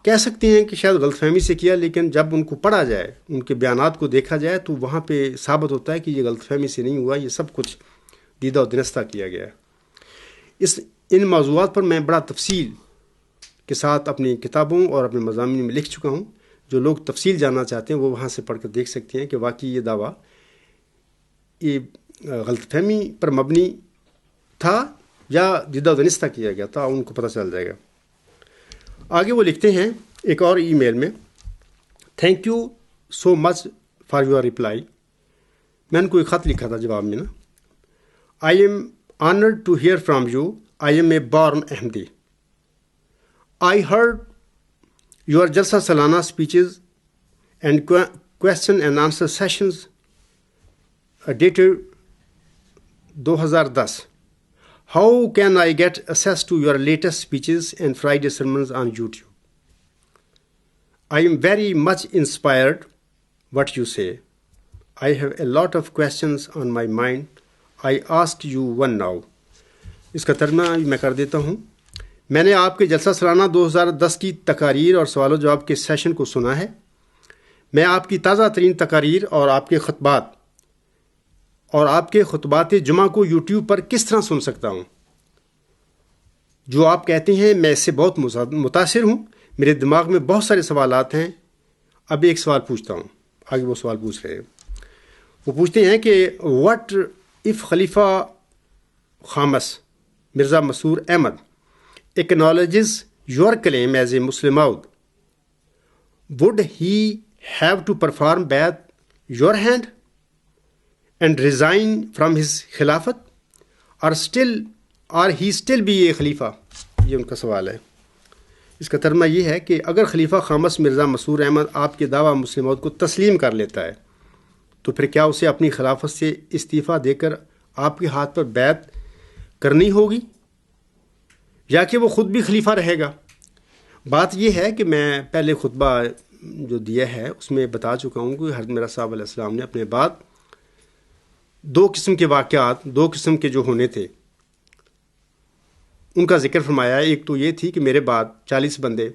کہہ سکتے ہیں کہ شاید غلط فہمی سے کیا، لیکن جب ان کو پڑھا جائے، ان کے بیانات کو دیکھا جائے، تو وہاں پہ ثابت ہوتا ہے کہ یہ غلط فہمی سے نہیں ہوا، یہ سب کچھ دیدہ و دنستہ کیا گیا ہے. ان موضوعات پر میں بڑا تفصیل کے ساتھ اپنی کتابوں اور اپنے مضامین میں لکھ چکا ہوں. جو لوگ تفصیل جاننا چاہتے ہیں وہ وہاں سے پڑھ کر دیکھ سکتے ہیں کہ واقعی یہ دعویٰ یہ غلط فہمی پر مبنی تھا یا جدہ دنستہ کیا گیا تھا، ان کو پتہ چل جائے گا۔ آگے وہ لکھتے ہیں ایک اور ای میل میں، thank you so much for your reply. میں نے کو ایک خط لکھا تھا جواب میں نا، I am honoured to hear from you, I am a born Ahmadi, I heard your Jalsa Salana speeches and question and answer sessions dated 2010. How can I get access to your latest speeches and Friday sermons on YouTube? I am very much inspired what you say. I have a lot of questions on my mind. I ask you one now. اس کا ترجمہ میں کر دیتا ہوں۔ میں نے آپ کے جلسہ سالانہ 2010 کی تقاریر اور سوال و جواب کے سیشن کو سنا ہے۔ میں آپ کی تازہ ترین تقاریر اور آپ کے خطبات جمعہ کو یوٹیوب پر کس طرح سن سکتا ہوں؟ جو آپ کہتے ہیں میں اس سے بہت متاثر ہوں۔ میرے دماغ میں بہت سارے سوالات ہیں۔ اب ایک سوال پوچھتا ہوں۔ آگے وہ سوال پوچھ رہے ہیں، وہ پوچھتے ہیں کہ واٹ اف خلیفہ خامس Mirza Masroor Ahmad acknowledges your claim as a Muslim Maud, would he have to perform bayat your hand and resign from his khilafat or he still be a خلیفہ؟ یہ ان کا سوال ہے۔ اس کا ترجمہ یہ ہے کہ اگر خلیفہ خامس مرزا مسرور احمد آپ کے دعویٰ مسلم موت کو تسلیم کر لیتا ہے تو پھر کیا اسے اپنی خلافت سے استعفیٰ دے کر آپ کے ہاتھ پر بیعت کرنی ہوگی یا کہ وہ خود بھی خلیفہ رہے گا؟ بات یہ ہے کہ میں پہلے خطبہ جو دیا ہے اس میں بتا چکا ہوں کہ حضرت مرزا صاحب علیہ السلام نے اپنے بعد 2 قسم کے واقعات، 2 قسم کے جو ہونے تھے ان کا ذکر فرمایا۔ ایک تو یہ تھی کہ میرے بعد 40 بندے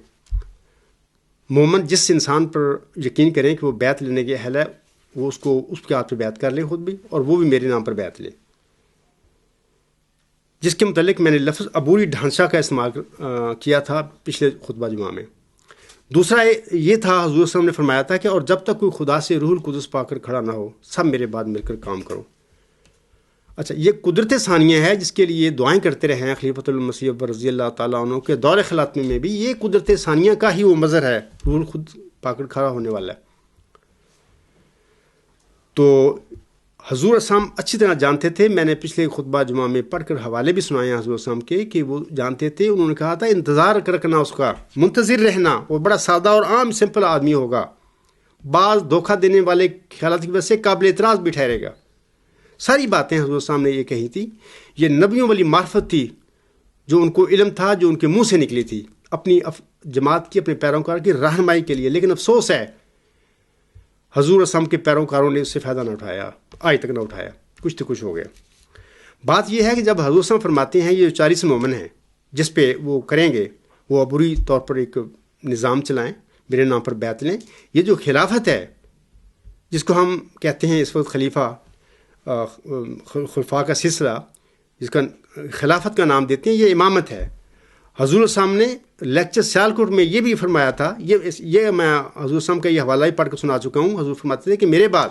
مومن جس انسان پر یقین کریں کہ وہ بیعت لینے کے اہل ہے، وہ اس کے ہاتھ پہ بیعت کر لیں خود بھی، اور وہ بھی میرے نام پر بیعت لیں، جس کے متعلق میں نے لفظ عبوری ڈھانچہ کا استعمال کیا تھا پچھلے خطبہ جمعہ میں۔ دوسرا یہ تھا، حضور صلی اللہ علیہ وسلم نے فرمایا تھا کہ اور جب تک کوئی خدا سے روح القدس پا کر کھڑا نہ ہو سب میرے بعد مل کر کام کرو۔ اچھا، یہ قدرت ثانیہ ہے جس کے لیے دعائیں کرتے رہے ہیں خلیفۃ المسیح رضی اللہ تعالیٰ عنہ کے دور خلافت میں بھی یہ قدرت ثانیہ کا ہی وہ مظہر ہے، روح خود پا کر کھڑا ہونے والا ہے۔ تو حضور اسلام اچھی طرح جانتے تھے، میں نے پچھلے خطبہ جمعہ میں پڑھ کر حوالے بھی سنائے ہیں حضور اسلام کے، کہ وہ جانتے تھے، انہوں نے کہا تھا انتظار رکھنا، اس کا منتظر رہنا، وہ بڑا سادہ اور عام سمپل آدمی ہوگا، بعض دھوکہ دینے والے خیالات کی وجہ سے قابل اعتراض بھی ٹھہرے گا۔ ساری باتیں حضور صاحب نے یہ کہی تھی، یہ نبیوں والی معرفت تھی جو ان کو علم تھا، جو ان کے منہ سے نکلی تھی اپنی جماعت کی، اپنے پیروکار کی رہنمائی کے لیے۔ لیکن افسوس ہے حضور اسلام کے پیروکاروں نے اس سے فائدہ نہ اٹھایا، آج تک نہ اٹھایا، کچھ تو کچھ ہو گیا۔ بات یہ ہے کہ جب حضور اسلام فرماتے ہیں یہ 40 مومن ہیں جس پہ وہ کریں گے، وہ عبوری طور پر ایک نظام چلائیں، میرے نام پر بیعت لیں، یہ جو خلافت ہے جس کو ہم کہتے ہیں اس وقت خلفاء کا سلسلہ، جس کا خلافت کا نام دیتے ہیں، یہ امامت ہے۔ حضور السلام نے لیکچر سیالکوٹ میں یہ بھی فرمایا تھا، یہ میں حضور السلام کا یہ حوالہ ہی پڑھ کر سنا چکا ہوں۔ حضور فرماتے تھے کہ میرے بعد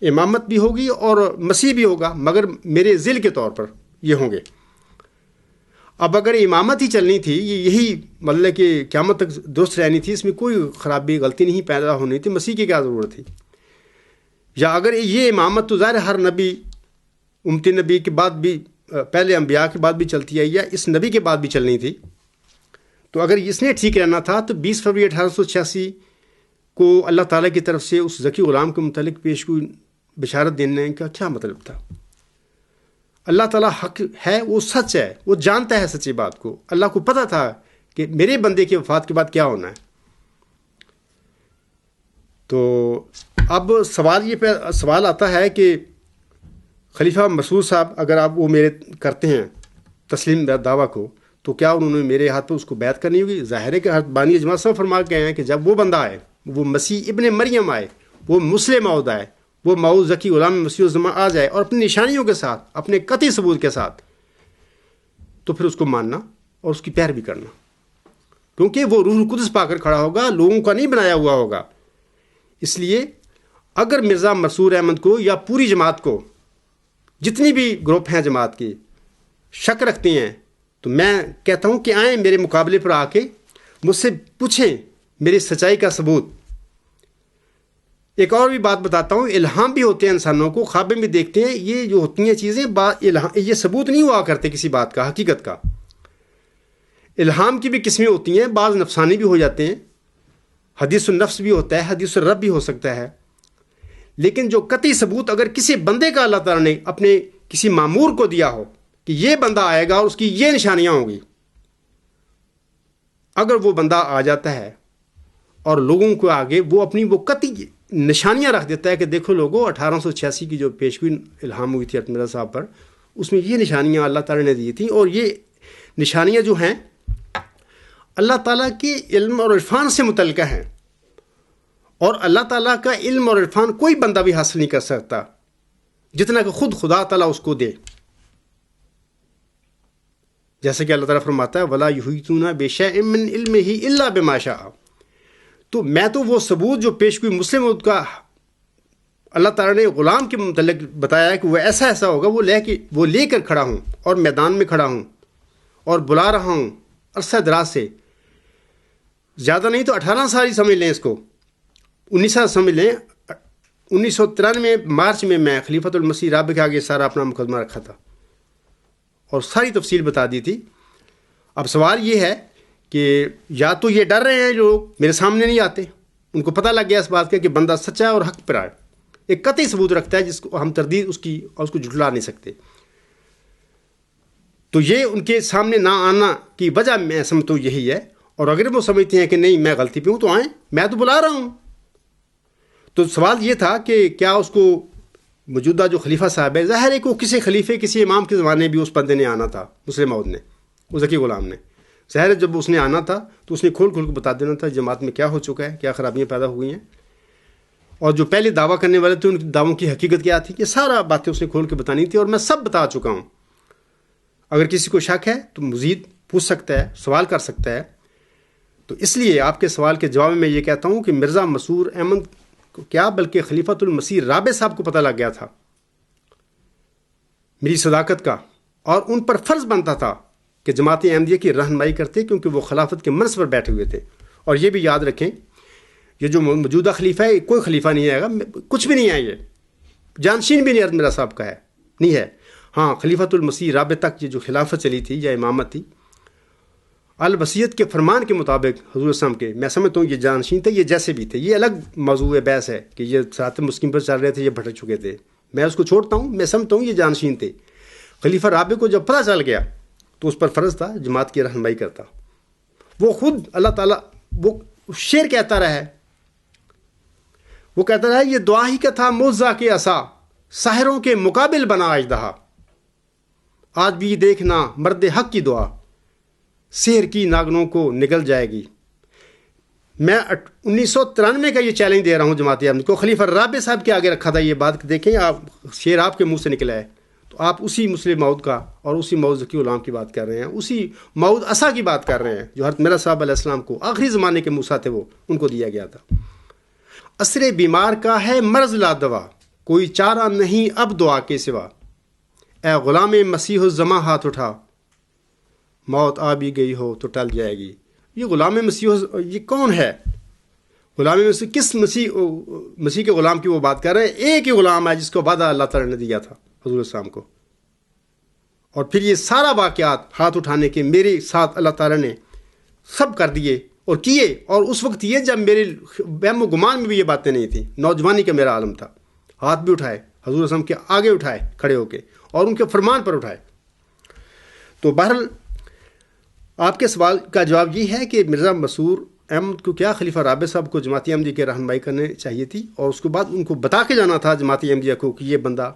امامت بھی ہوگی اور مسیح بھی ہوگا، مگر میرے ذیل کے طور پر یہ ہوں گے۔ اب اگر امامت ہی چلنی تھی، یہی مطلب کہ قیامت تک درست رہنی تھی، اس میں کوئی خرابی غلطی نہیں پیدا ہونی تھی، مسیح کی کیا ضرورت تھی؟ یا اگر یہ امامت تو ظاہر ہر نبی، امتی نبی کے بعد بھی، پہلے انبیاء کے بعد بھی چلتی ہے، یا اس نبی کے بعد بھی چلنی تھی، تو اگر اس نے ٹھیک رہنا تھا تو 20 فروری 1886 کو اللہ تعالیٰ کی طرف سے اس ذکی غلام کے متعلق پیشگوئی بشارت دینے کا کیا مطلب تھا؟ اللہ تعالیٰ حق ہے، وہ سچ ہے، وہ جانتا ہے سچی بات کو۔ اللہ کو پتہ تھا کہ میرے بندے کی وفات کے بعد کیا ہونا ہے۔ تو اب سوال آتا ہے کہ خلیفہ مسرور صاحب اگر آپ وہ میرے کرتے ہیں تسلیم دعویٰ کو، تو کیا انہوں نے میرے ہاتھ پہ اس کو بیعت کرنی ہوگی؟ ظاہر ہے کہ بانی اجماع صاحب فرما گئے ہیں کہ جب وہ بندہ آئے، وہ مسیح ابن مریم آئے، وہ مسلم موعود آئے، وہ موعود ذکی غلام مسیح الزمان آ جائے اور اپنی نشانیوں کے ساتھ، اپنے قطعی ثبوت کے ساتھ، تو پھر اس کو ماننا اور اس کی پیروی کرنا، کیونکہ وہ روح القدس پا کر کھڑا ہوگا، لوگوں کا نہیں بنایا ہوا ہوگا۔ اس لیے اگر مرزا مسرور احمد کو یا پوری جماعت کو جتنی بھی گروپ ہیں جماعت کی شک رکھتے ہیں تو میں کہتا ہوں کہ آئیں میرے مقابلے پر آ کے مجھ سے پوچھیں میری سچائی کا ثبوت۔ ایک اور بھی بات بتاتا ہوں، الہام بھی ہوتے ہیں انسانوں کو، خوابیں بھی دیکھتے ہیں، یہ جو ہوتی ہیں چیزیں یہ ثبوت نہیں ہوا کرتے کسی بات کا، حقیقت کا۔ الہام کی بھی قسمیں ہوتی ہیں، بعض نفسانی بھی ہو جاتے ہیں، حدیث النفس بھی ہوتا ہے، حدیث الرب بھی ہو سکتا ہے، لیکن جو قطعی ثبوت اگر کسی بندے کا اللہ تعالیٰ نے اپنے کسی مامور کو دیا ہو کہ یہ بندہ آئے گا اور اس کی یہ نشانیاں ہوں گی، اگر وہ بندہ آ جاتا ہے اور لوگوں کو آگے وہ اپنی وہ قطعی نشانیاں رکھ دیتا ہے کہ دیکھو لوگوں 1886 کی جو پیشگوئی الہام ہوئی تھی مرزا صاحب پر، اس میں یہ نشانیاں اللہ تعالیٰ نے دی تھیں، اور یہ نشانیاں جو ہیں اللہ تعالیٰ کے علم اور عرفان سے متعلقہ ہیں، اور اللہ تعالیٰ کا علم اور عرفان کوئی بندہ بھی حاصل نہیں کر سکتا جتنا کہ خود خدا تعالیٰ اس کو دے۔ جیسے کہ اللہ تعالیٰ فرماتا ہے وَلَا يُحِيطُونَ بِشَيْءٍ مِّنْ عِلْمِهِ إِلَّا بِمَا شَاءَ۔ تو میں تو وہ ثبوت جو پیش کوئی مسلم کا اللہ تعالیٰ نے غلام کے متعلق بتایا ہے کہ وہ ایسا ایسا ہوگا، وہ لے کر کھڑا ہوں، اور میدان میں کھڑا ہوں اور بلا رہا ہوں عرصہ دراز سے، زیادہ نہیں تو 18 سال ہی سمجھ لیں، اس کو 19 سال سمجھ لیں۔ 1993 مارچ میں خلیفۃ المسیح رابع کے آگے سارا اپنا مقدمہ رکھا تھا اور ساری تفصیل بتا دی تھی۔ اب سوال یہ ہے کہ یا تو یہ ڈر رہے ہیں جو میرے سامنے نہیں آتے، ان کو پتہ لگ گیا اس بات کا کہ بندہ سچا ہے اور حق پر آئے، ایک قطعی ثبوت رکھتا ہے جس کو ہم تردید اس کو جھٹلا نہیں سکتے، تو یہ ان کے سامنے نہ آنا کی وجہ میں سمجھتا ہوں یہی ہے۔ اور اگر وہ سمجھتے ہیں کہ نہیں میں غلطی پہ ہوں تو آئیں، میں تو بلا رہا ہوں۔ تو سوال یہ تھا کہ کیا اس کو موجودہ جو خلیفہ صاحب ہے، ظاہر ہے کہ وہ کسی خلیفے کسی امام کے زمانے بھی اس بندے نے آنا تھا، مسلم موعود نے، وہ ذکی غلام نے، ظاہر ہے جب اس نے آنا تھا تو اس نے کھول کے بتا دینا تھا جماعت میں کیا ہو چکا ہے، کیا خرابیاں پیدا ہوئی ہیں، اور جو پہلے دعویٰ کرنے والے تھے ان کی دعووں کی حقیقت کیا تھی، یہ سارا باتیں اس نے کھول کے بتانی تھی، اور میں سب بتا چکا ہوں۔ اگر کسی کو شک ہے تو مزید پوچھ سکتا ہے، سوال کر سکتا ہے۔ تو اس لیے آپ کے سوال کے جواب میں یہ کہتا ہوں کہ مرزا مسرور احمد کو کیا بلکہ خلیفۃ المسیح رابع صاحب کو پتہ لگ گیا تھا میری صداقت کا، اور ان پر فرض بنتا تھا کہ جماعت احمدیہ کی رہنمائی کرتے کیونکہ وہ خلافت کے منصب پر بیٹھے ہوئے تھے۔ اور یہ بھی یاد رکھیں یہ جو موجودہ خلیفہ ہے کوئی خلیفہ نہیں آئے گا، کچھ بھی نہیں ہے، یہ جانشین بھی نہیں مرزا صاحب کا ہے، نہیں ہے۔ ہاں خلیفۃ المسیح رابع تک یہ جو خلافت چلی تھی یا امامت تھی الوصیت کے فرمان کے مطابق حضور صلی اللہ علیہ وسلم کے، میں سمجھتا ہوں یہ جانشین تھے، یہ جیسے بھی تھے، یہ الگ موضوع بحث ہے کہ یہ صراط مستقیم پر چل رہے تھے، یہ بھٹک چکے تھے، میں اس کو چھوڑتا ہوں، میں سمجھتا ہوں یہ جانشین تھے۔ خلیفہ رابع کو جب پتہ چل گیا تو اس پر فرض تھا جماعت کی رہنمائی کرتا۔ وہ خود اللہ تعالیٰ وہ شعر کہتا رہا ہے، وہ کہتا رہا یہ دعا ہی کا تھا موزہ کے عصا، ساحروں کے مقابل بنا اژدہا، آج بھی دیکھنا مرد حق کی دعا، سحر کی ناگنوں کو نگل جائے گی۔ میں 1993 کا یہ چیلنج دے رہا ہوں جماعت احمدیہ کو، خلیفہ رابع صاحب کے آگے رکھا تھا یہ بات، دیکھیں آپ شعر آپ کے منہ سے نکلا ہے تو آپ اسی مسلم موعود کا اور اسی موعود ذکی غلام کی بات کر رہے ہیں، اسی موعود عصا کی بات کر رہے ہیں جو حضرت مرزا صاحب علیہ السلام کو آخری زمانے کے موسیٰ تھے، وہ ان کو دیا گیا تھا۔ عصر بیمار کا ہے مرض لا دوا، کوئی چارہ نہیں اب دعا کے سوا، اے غلام مسیح الزماں ہاتھ اٹھا، موت آ بھی گئی ہو تو ٹل جائے گی۔ یہ غلام مسیح یہ کون ہے؟ غلام مسیح کس مسیح کے غلام کی وہ بات کر رہے ہیں؟ ایک ہی غلام ہے جس کو وعدہ اللہ تعالیٰ نے دیا تھا حضور السلام کو، اور پھر یہ سارا واقعات ہاتھ اٹھانے کے میرے ساتھ اللہ تعالیٰ نے سب کر دیے اور کیے، اور اس وقت یہ جب میرے وہم و گمان میں بھی یہ باتیں نہیں تھیں، نوجوانی کا میرا عالم تھا، ہاتھ بھی اٹھائے حضور السلام کے آگے اٹھائے کھڑے ہو کے اور ان کے فرمان پر اٹھائے۔ تو بہرحال آپ کے سوال کا جواب یہ ہے کہ مرزا مسرور احمد کو کیا خلیفہ رابع صاحب کو جماعت احمدیہ کی رہنمائی کرنے چاہیے تھی، اور اس کے بعد ان کو بتا کے جانا تھا جماعت احمدیہ کو کہ یہ بندہ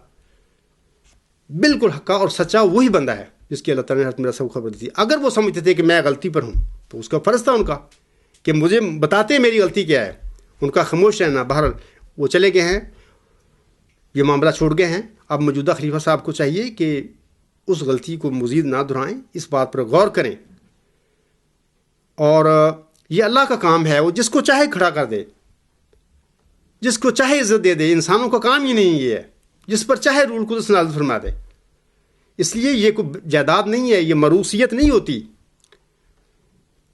بالکل حقا اور سچا وہی بندہ ہے جس کی اللہ تعالیٰ نے حضرت مرزا صاحب کو خبر دی تھی۔ اگر وہ سمجھتے تھے کہ میں غلطی پر ہوں تو اس کا فرض تھا ان کا کہ مجھے بتاتے میری غلطی کیا ہے، ان کا خاموش رہنا۔ بہرحال وہ چلے گئے ہیں، یہ معاملہ چھوڑ گئے ہیں، اب موجودہ خلیفہ صاحب کو چاہیے کہ اس غلطی کو مزید نہ دہرائیں، اس بات پر غور کریں، اور یہ اللہ کا کام ہے، وہ جس کو چاہے کھڑا کر دے، جس کو چاہے عزت دے دے، انسانوں کا کام ہی نہیں یہ ہے، جس پر چاہے روح القدس نازل فرما دے. اس لیے یہ کوئی جائیداد نہیں ہے، یہ موروثیت نہیں ہوتی.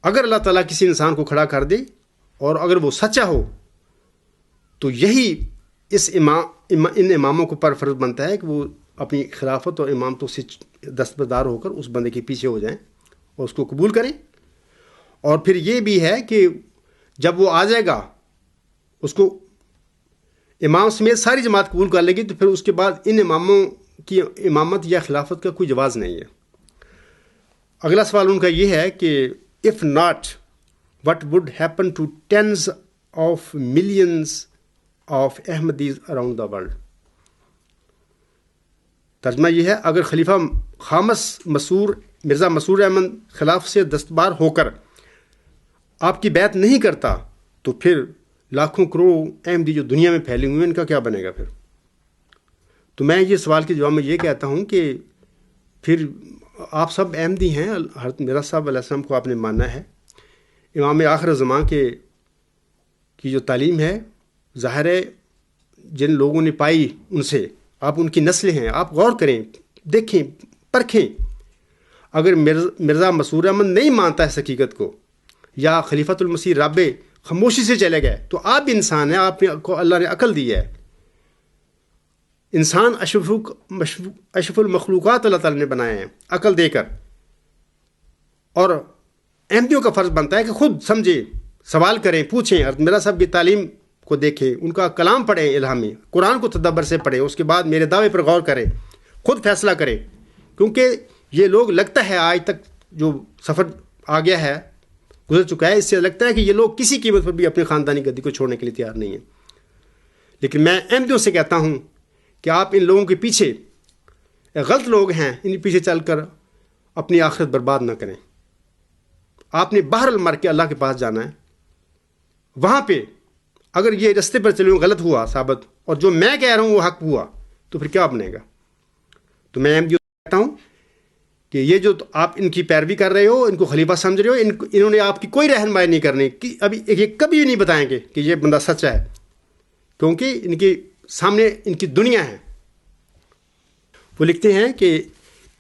اگر اللہ تعالیٰ کسی انسان کو کھڑا کر دے اور اگر وہ سچا ہو تو یہی ان اماموں کو پر فرض بنتا ہے کہ وہ اپنی خلافت اور امامتوں سے دستبردار ہو کر اس بندے کے پیچھے ہو جائیں اور اس کو قبول کریں. اور پھر یہ بھی ہے کہ جب وہ آ جائے گا اس کو امام سمیت ساری جماعت قبول کر لے گی، تو پھر اس کے بعد ان اماموں کی امامت یا خلافت کا کوئی جواز نہیں ہے. اگلا سوال ان کا یہ ہے کہ if not, what would happen to tens of millions of Ahmadis around the world? ترجمہ یہ ہے، اگر خلیفہ خامس مرزا مسرور احمد خلاف سے دستبار ہو کر آپ کی بیعت نہیں کرتا تو پھر لاکھوں کروڑوں احمدی جو دنیا میں پھیلے ہوئے ہیں ان کا کیا بنے گا پھر؟ تو میں یہ سوال کے جواب میں یہ کہتا ہوں کہ پھر آپ سب احمدی ہیں. حضرت مرزا صاحب علیہ السلام کو آپ نے ماننا ہے. امام آخر زمان کی جو تعلیم ہے، ظاہر ہے جن لوگوں نے پائی ان سے آپ ان کی نسلیں ہیں. آپ غور کریں، دیکھیں، پرکھیں. اگر مرزا مسرور احمد نہیں مانتا اس حقیقت کو یا خلیفۃ المسیح رابع خاموشی سے چلے گئے تو آپ بھی انسان ہیں، آپ کو اللہ نے عقل دی ہے. انسان اشرف المخلوقات اللہ تعالیٰ نے بنائے ہیں عقل دے کر. اور احمدیوں کا فرض بنتا ہے کہ خود سمجھیں، سوال کریں، پوچھیں. حضرت مرزا صاحب کی تعلیم کو دیکھیں، ان کا کلام پڑھیں الہامی، قرآن کو تدبر سے پڑھیں، اس کے بعد میرے دعوے پر غور کریں، خود فیصلہ کریں. کیونکہ یہ لوگ لگتا ہے آج تک جو سفر آ گیا ہے، گزر چکا ہے، اس سے لگتا ہے کہ یہ لوگ کسی قیمت پر بھی اپنی خاندانی گدی کو چھوڑنے کے لیے تیار نہیں ہیں. لیکن میں احمدیوں سے کہتا ہوں کہ آپ ان لوگوں کے پیچھے، غلط لوگ ہیں، ان کے پیچھے چل کر اپنی آخرت برباد نہ کریں. آپ نے بہرحال مر کے اللہ کے پاس جانا ہے. وہاں پہ اگر یہ رستے پر چلے غلط ہوا ثابت اور جو میں کہہ رہا ہوں وہ حق ہوا تو پھر کیا بنے گا؟ تو میں احمدیوں سے کہتا ہوں کہ یہ جو آپ ان کی پیروی کر رہے ہو، ان کو خلیفہ سمجھ رہے ہو، انہوں نے آپ کی کوئی رہنمائی نہیں کرنی کہ ابھی یہ کبھی نہیں بتائیں گے کہ یہ بندہ سچا ہے، کیونکہ ان کے سامنے ان کی دنیا ہے. وہ لکھتے ہیں کہ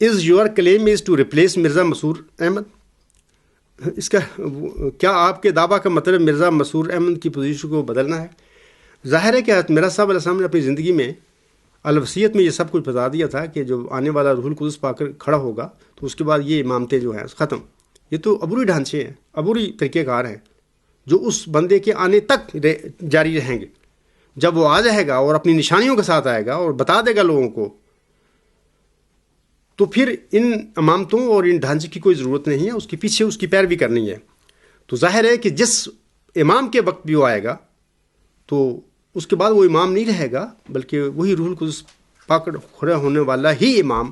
is your claim is to replace Mirza Masroor Ahmad. اس کا کیا آپ کے دعویٰ کا مطلب مرزا مسرور احمد کی پوزیشن کو بدلنا ہے؟ ظاہر ہے کہ مرزا صاحب علیہ السلام نے اپنی زندگی میں الوصیت میں یہ سب کچھ بتا دیا تھا کہ جو آنے والا روح القدس پا کر کھڑا ہوگا تو اس کے بعد یہ امامتیں جو ہیں ختم. یہ تو عبوری ڈھانچے ہیں، عبوری طریقہ کار ہیں جو اس بندے کے آنے تک جاری رہیں گے. جب وہ آ جائے گا اور اپنی نشانیوں کے ساتھ آئے گا اور بتا دے گا لوگوں کو، تو پھر ان امامتوں اور ان ڈھانچے کی کوئی ضرورت نہیں ہے، اس کے پیچھے اس کی پیروی کرنی ہے. تو ظاہر ہے کہ جس امام کے وقت بھی وہ آئے گا تو اس کے بعد وہ امام نہیں رہے گا، بلکہ وہی روح القدس پا کر کھڑا ہونے والا ہی امام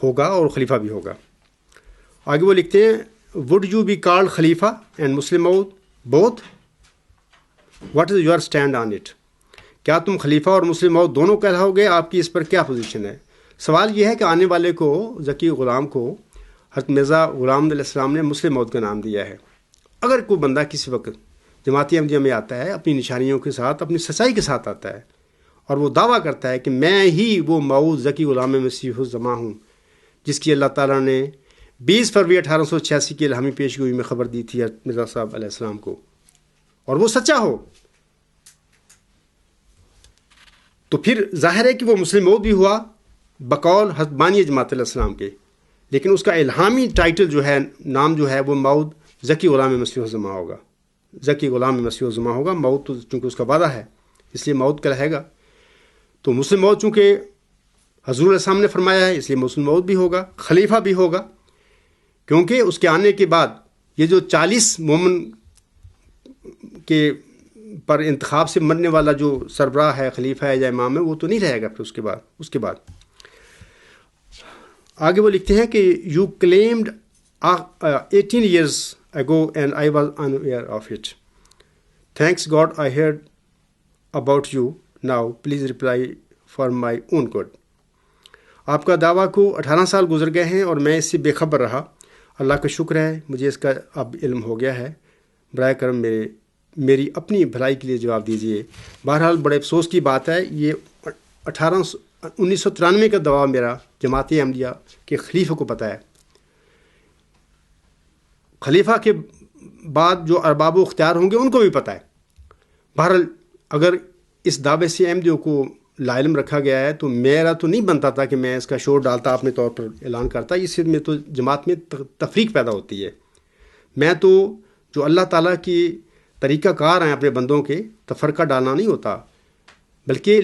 ہوگا اور خلیفہ بھی ہوگا. آگے وہ لکھتے ہیں وڈ یو بی کالڈ خلیفہ اینڈ مسلم موعود both? What is your stand on it? کیا تم خلیفہ اور مسلم موعود دونوں کہلاؤ گے؟ آپ کی اس پر کیا پوزیشن ہے؟ سوال یہ ہے کہ آنے والے کو، ذکی غلام کو، حضرت مرزا غلام علیہ السلام نے مسلم موعود کا نام دیا ہے. اگر کوئی بندہ کسی وقت جماعتی احمدیہ میں آتا ہے، اپنی نشانیوں کے ساتھ، اپنی سچائی کے ساتھ آتا ہے اور وہ دعویٰ کرتا ہے کہ میں ہی وہ موعود ذکی غلام مسیح الزماں ہوں جس کی اللہ تعالیٰ نے 20 فروری 1886 کی الہامی پیش گوئی میں خبر دی تھی مرزا صاحب علیہ السلام کو، اور وہ سچا ہو، تو پھر ظاہر ہے کہ وہ مسلم موعود بھی ہوا بقول حضرت بانی جماعت علیہ السلام کے. لیکن اس کا الہامی ٹائٹل جو ہے، نام جو ہے، وہ موعود ذکی غلام مسیح الزماں ہوگا. ذکی غلام مسیح الزماں ہوگا. موعود تو چونکہ اس کا وعدہ ہے اس لیے موعود کہلائے گا. تو مسلم موعود چونکہ حضور علیہ السلام نے فرمایا ہے اس لیے مسلم موعود بھی ہوگا، خلیفہ بھی ہوگا، کیونکہ اس کے آنے کے بعد یہ جو 40 مومن کے پر انتخاب سے مرنے والا جو سربراہ ہے، خلیفہ ہے یا امام ہے، وہ تو نہیں رہے گا پھر اس کے بعد. آگے وہ لکھتے ہیں کہ you claimed 18 years ago and I was unaware of it. Thanks God I heard about you now. Please reply for my own good. آپ کا دعویٰ کو 18 سال گزر گئے ہیں اور میں اس سے بے خبر رہا. اللہ کا شکر ہے مجھے اس کا اب علم ہو گیا ہے. برائے کرم میری اپنی بھلائی کے لیے جواب دیجیے. بہرحال بڑے افسوس کی بات ہے، یہ 1993 کا دعویٰ میرا جماعت احمدیہ کے خلیفہ کو پتہ ہے. خلیفہ کے بعد جو ارباب و اختیار ہوں گے ان کو بھی پتہ ہے. بہرحال اگر اس دعوے سے احمدیوں کو لاعلم رکھا گیا ہے تو میرا تو نہیں بنتا تھا کہ میں اس کا شور ڈالتا اپنے طور پر اعلان کرتا. اس میں تو جماعت میں تفریق پیدا ہوتی ہے. میں تو جو اللہ تعالیٰ کی طریقہ کار ہیں اپنے بندوں کے تفرقہ ڈالنا نہیں ہوتا بلکہ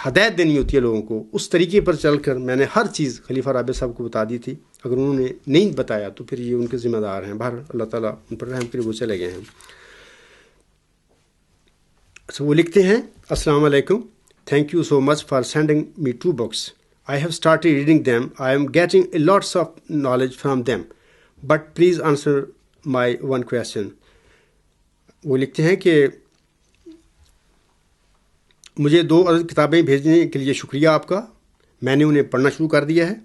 ہدایت دینی ہوتی ہے لوگوں کو. اس طریقے پر چل کر میں نے ہر چیز خلیفہ رابع صاحب کو بتا دی تھی. اگر انہوں نے نہیں بتایا تو پھر یہ ان کے ذمہ دار ہیں. بہر اللہ تعالیٰ ان پر رحم کرے، وہ چلے گئے ہیں. وہ لکھتے ہیں السلام علیکم. Thank you so much for sending me 2 books. I have started reading them. I am getting lots of knowledge from them. But please answer my one question. وہ لکھتے ہیں کہ مجھے 2 کتابیں بھیجنے کے لیے شکریہ آپ کا. میں نے انہیں پڑھنا شروع کر دیا ہے.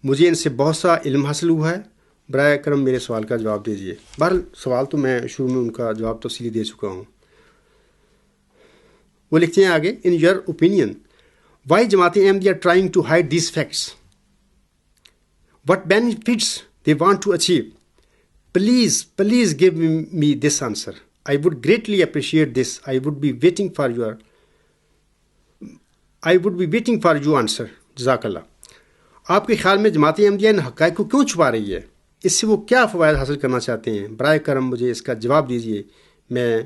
مجھے ان سے بہت سا علم حاصل ہوا ہے. برائے کرم میرے سوال کا جواب دیجیے. بہرحال سوال تو میں شروع میں ان کا جواب تفصیلی دے چکا ہوں. وہ لکھتے ہیں آگے in your opinion why Jamaat Ahmadiyya trying to hide these facts what benefits they want to achieve please give me this answer I would greatly appreciate this I would be waiting for you answer. جزاک اللہ. آپ کے خیال میں جماعت احمدیہ ان حقائق کو کیوں چھپا رہی ہے؟ اس سے وہ کیا فوائد حاصل کرنا چاہتے ہیں؟ برائے کرم مجھے اس کا جواب دیجیے. میں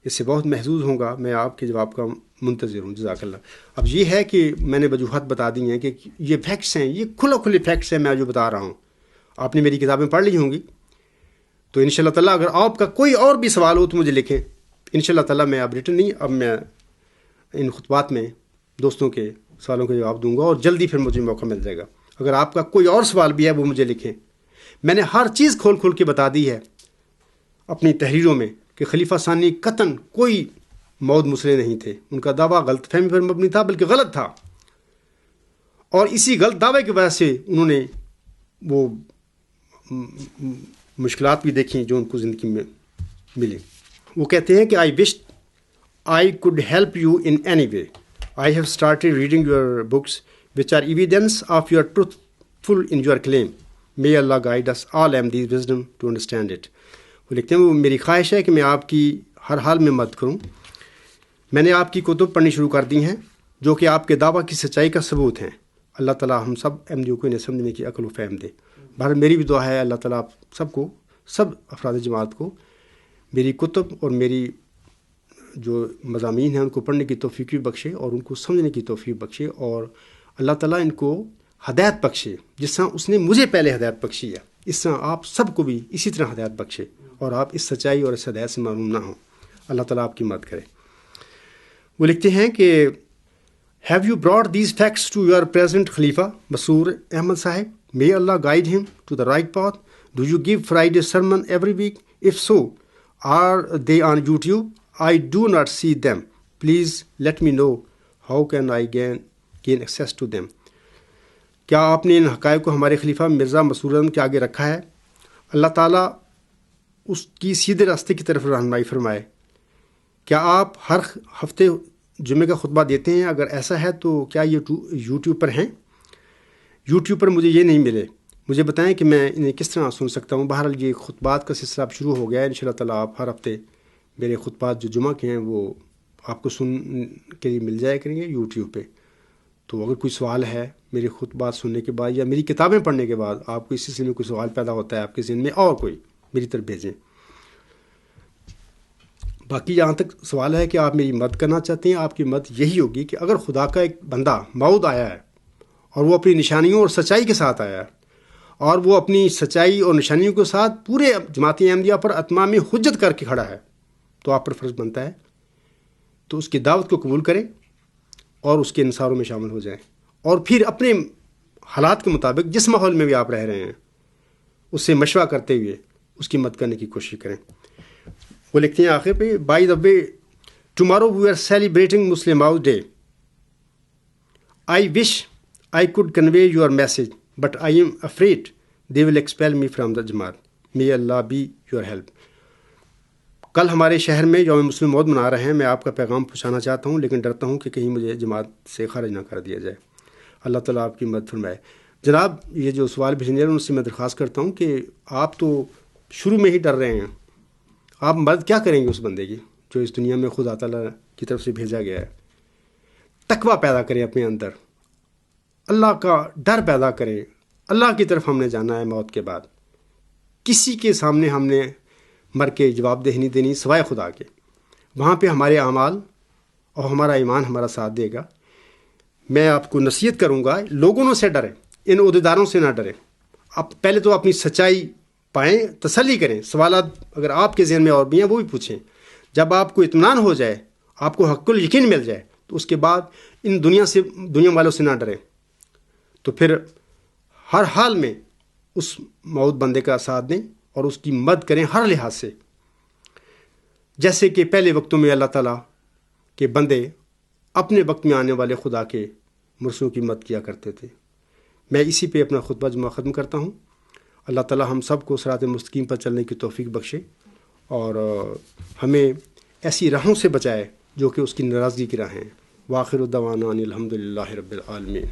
اس سے بہت محظوظ ہوں گا. میں آپ کے جواب کا منتظر ہوں. جزاک اللہ. اب یہ ہے کہ میں نے وجوہات بتا دی ہیں کہ یہ فیکٹس ہیں، یہ کھلے فیکٹس ہیں میں جو بتا رہا ہوں. آپ نے میری کتابیں پڑھ لی ہوں گی تو ان شاء اللہ تعالیٰ اگر آپ کا کوئی اور بھی سوال ہو تو مجھے لکھیں. ان شاء اللہ تعالیٰ میں اب ریٹن نہیں، اب میں ان خطبات میں دوستوں کے سوالوں کا جواب دوں گا اور جلدی پھر مجھے موقع مل جائے گا. اگر آپ کا کوئی اور سوال بھی ہے وہ مجھے لکھیں. میں نے ہر چیز کھول کے بتا دی ہے اپنی تحریروں میں کہ خلیفہ ثانی قطعاً کوئی مود مسلح نہیں تھے. ان کا دعویٰ غلط فہمی پر مبنی تھا بلکہ غلط تھا، اور اسی غلط دعوے کی وجہ سے انہوں نے وہ مشکلات بھی دیکھیں جو ان کو زندگی میں ملی. وہ کہتے ہیں کہ I wish I could help you in any way. I have started reading your books which are evidence of your truthful in your claim. May Allah guide us all Ahmadis wisdom to understand it. وہ لکھتے ہیں وہ میری خواہش ہے کہ میں آپ کی ہر حال میں مدد کروں. میں نے آپ کی کتب پڑھنی شروع کر دی ہیں جو کہ آپ کے دعویٰ کی سچائی کا ثبوت ہیں. اللہ تعالیٰ ہم سب احمدیوں کو انہیں سمجھنے کی عقل و فہم دے. بہر میری بھی دعا ہے اللہ تعالیٰ آپ سب کو، سب افراد جماعت کو میری کتب اور میری جو مضامین ہیں ان کو پڑھنے کی توفیق بھی بخشے اور ان کو سمجھنے کی توفیق بخشے، اور اللہ تعالیٰ ان کو ہدایت بخشے جس طرح اس نے مجھے پہلے ہدایت بخشی ہے. اس طرح آپ سب کو بھی اسی طرح ہدایت بخشے اور آپ اس سچائی اور اس ہدایت سے محروم نہ ہوں. اللہ تعالیٰ آپ کی مدد کرے. وہ لکھتے ہیں کہ have you brought these facts to your present خلیفہ Masroor Ahmad Sahib. May Allah guide him to the right path. Do you give Friday sermon every week? If so are they on YouTube? I do not see them. Please let me know how can I gain access to them. کیا آپ نے ان حقائق کو ہمارے خلیفہ مرزا مسرور احمد کے آگے رکھا ہے؟ اللہ تعالیٰ اس کی سیدھے راستے کی طرف رہنمائی فرمائے. کیا آپ ہر ہفتے جمعے کا خطبہ دیتے ہیں؟ اگر ایسا ہے تو کیا یہ یوٹیوب پر ہیں؟ یوٹیوب پر مجھے یہ نہیں ملے. مجھے بتائیں کہ میں انہیں کس طرح سن سکتا ہوں. بہرحال یہ خطبات کا سلسلہ اب شروع ہو گیا ہے. ان شاء اللہ تعالیٰ آپ ہر ہفتے میرے خطبات جو جمعہ کے ہیں وہ آپ کو سن کے لیے مل جائے کریں گے یوٹیوب پہ. تو اگر کوئی سوال ہے میری خطبات سننے کے بعد یا میری کتابیں پڑھنے کے بعد آپ کو اس سلسلے میں کوئی سوال پیدا ہوتا ہے آپ کے ذہن میں اور کوئی میری طرف بھیجیں. باقی جہاں تک سوال ہے کہ آپ میری مدد کرنا چاہتے ہیں، آپ کی مدد یہی ہوگی کہ اگر خدا کا ایک بندہ موعود آیا ہے اور وہ اپنی نشانیوں اور سچائی کے ساتھ آیا ہے اور وہ اپنی سچائی اور نشانیوں کے ساتھ پورے جماعت احمدیہ پر اتمام حجت کر کے کھڑا ہے، تو آپ پر فرض بنتا ہے تو اس کی دعوت کو قبول کریں اور اس کے انصاروں میں شامل ہو جائیں، اور پھر اپنے حالات کے مطابق جس ماحول میں بھی آپ رہ رہے ہیں اس سے مشورہ کرتے ہوئے اس کی مدد کرنے کی کوشش کریں. وہ لکھتے ہیں آخر پہ by the way tomorrow we are celebrating Muslim house day. I wish I could convey your message but I am afraid they will expel me from the Jamaat. May Allah be your help. کل ہمارے شہر میں یوم مسلم موعود منا رہے ہیں. میں آپ کا پیغام پہنچانا چاہتا ہوں، لیکن ڈرتا ہوں کہ کہیں مجھے جماعت سے خارج نہ کر دیا جائے. اللہ تعالیٰ آپ کی مدد فرمائے. جناب، یہ جو سوال بھیجنے ہیں ان سے میں درخواست کرتا ہوں کہ آپ تو شروع میں ہی ڈر رہے ہیں. آپ مدد کیا کریں گے اس بندے کی جو اس دنیا میں خدا تعالیٰ کی طرف سے بھیجا گیا ہے؟ تقویٰ پیدا کریں اپنے اندر، اللہ کا ڈر پیدا کریں. اللہ کی طرف ہم نے جانا ہے موت کے بعد. کسی کے سامنے ہم نے مر کے جواب دہی نہیں دینی سوائے خدا کے. وہاں پہ ہمارے اعمال اور ہمارا ایمان ہمارا ساتھ دے گا. میں آپ کو نصیحت کروں گا، لوگوں سے ڈریں، ان عہدیداروں سے نہ ڈریں. آپ پہلے تو اپنی سچائی پائیں، تسلی کریں. سوالات اگر آپ کے ذہن میں اور بھی ہیں وہ بھی پوچھیں. جب آپ کو اطمینان ہو جائے، آپ کو حق الیقین مل جائے، تو اس کے بعد ان دنیا والوں سے نہ ڈریں. تو پھر ہر حال میں اس موعود بندے کا ساتھ دیں اور اس کی مدد کریں ہر لحاظ سے، جیسے کہ پہلے وقتوں میں اللہ تعالیٰ کے بندے اپنے وقت میں آنے والے خدا کے مرسلوں کی مدد کیا کرتے تھے. میں اسی پہ اپنا خطبہ جمعہ ختم کرتا ہوں. اللہ تعالیٰ ہم سب کو صراط مستقیم پر چلنے کی توفیق بخشے اور ہمیں ایسی راہوں سے بچائے جو کہ اس کی ناراضگی کی راہیں ہیں. وآخر دعوانا ان الحمد للہ رب العالمین.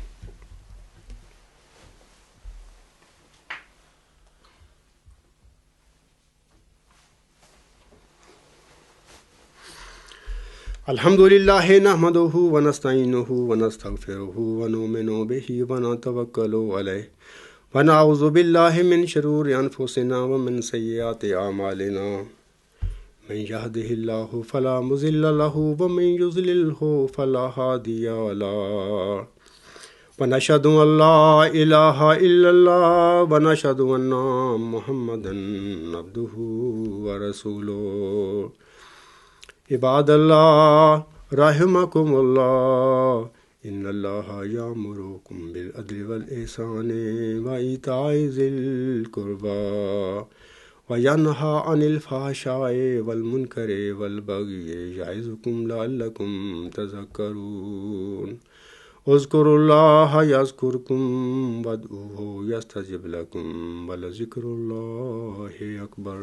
الحمد للہ نحمدہ ونستعینہ ونستغفرہ ونؤمن بہ ونتوکل علیہ ونعوذ باللہ من شرور انفسنا ومن سیئات اعمالنا. من یہدہ اللہ فلا مضل لہ ومن یضللہ فلا ہادی لہ. ونشہد ان لا الہ الا اللہ ونشہد ان محمدا عبدہ ورسولہ. عباد اللہ رحمکم اللہ، ان اللہ یامرکم بالعدل والاحسان وایتاء ذی القربی وینہی عن الفحشاء والمنکر والبغی یعظکم لعلکم تذکرون. اذکروا اللہ یذکرکم وادعوہ یستجب لکم ولذکر اللہ اکبر.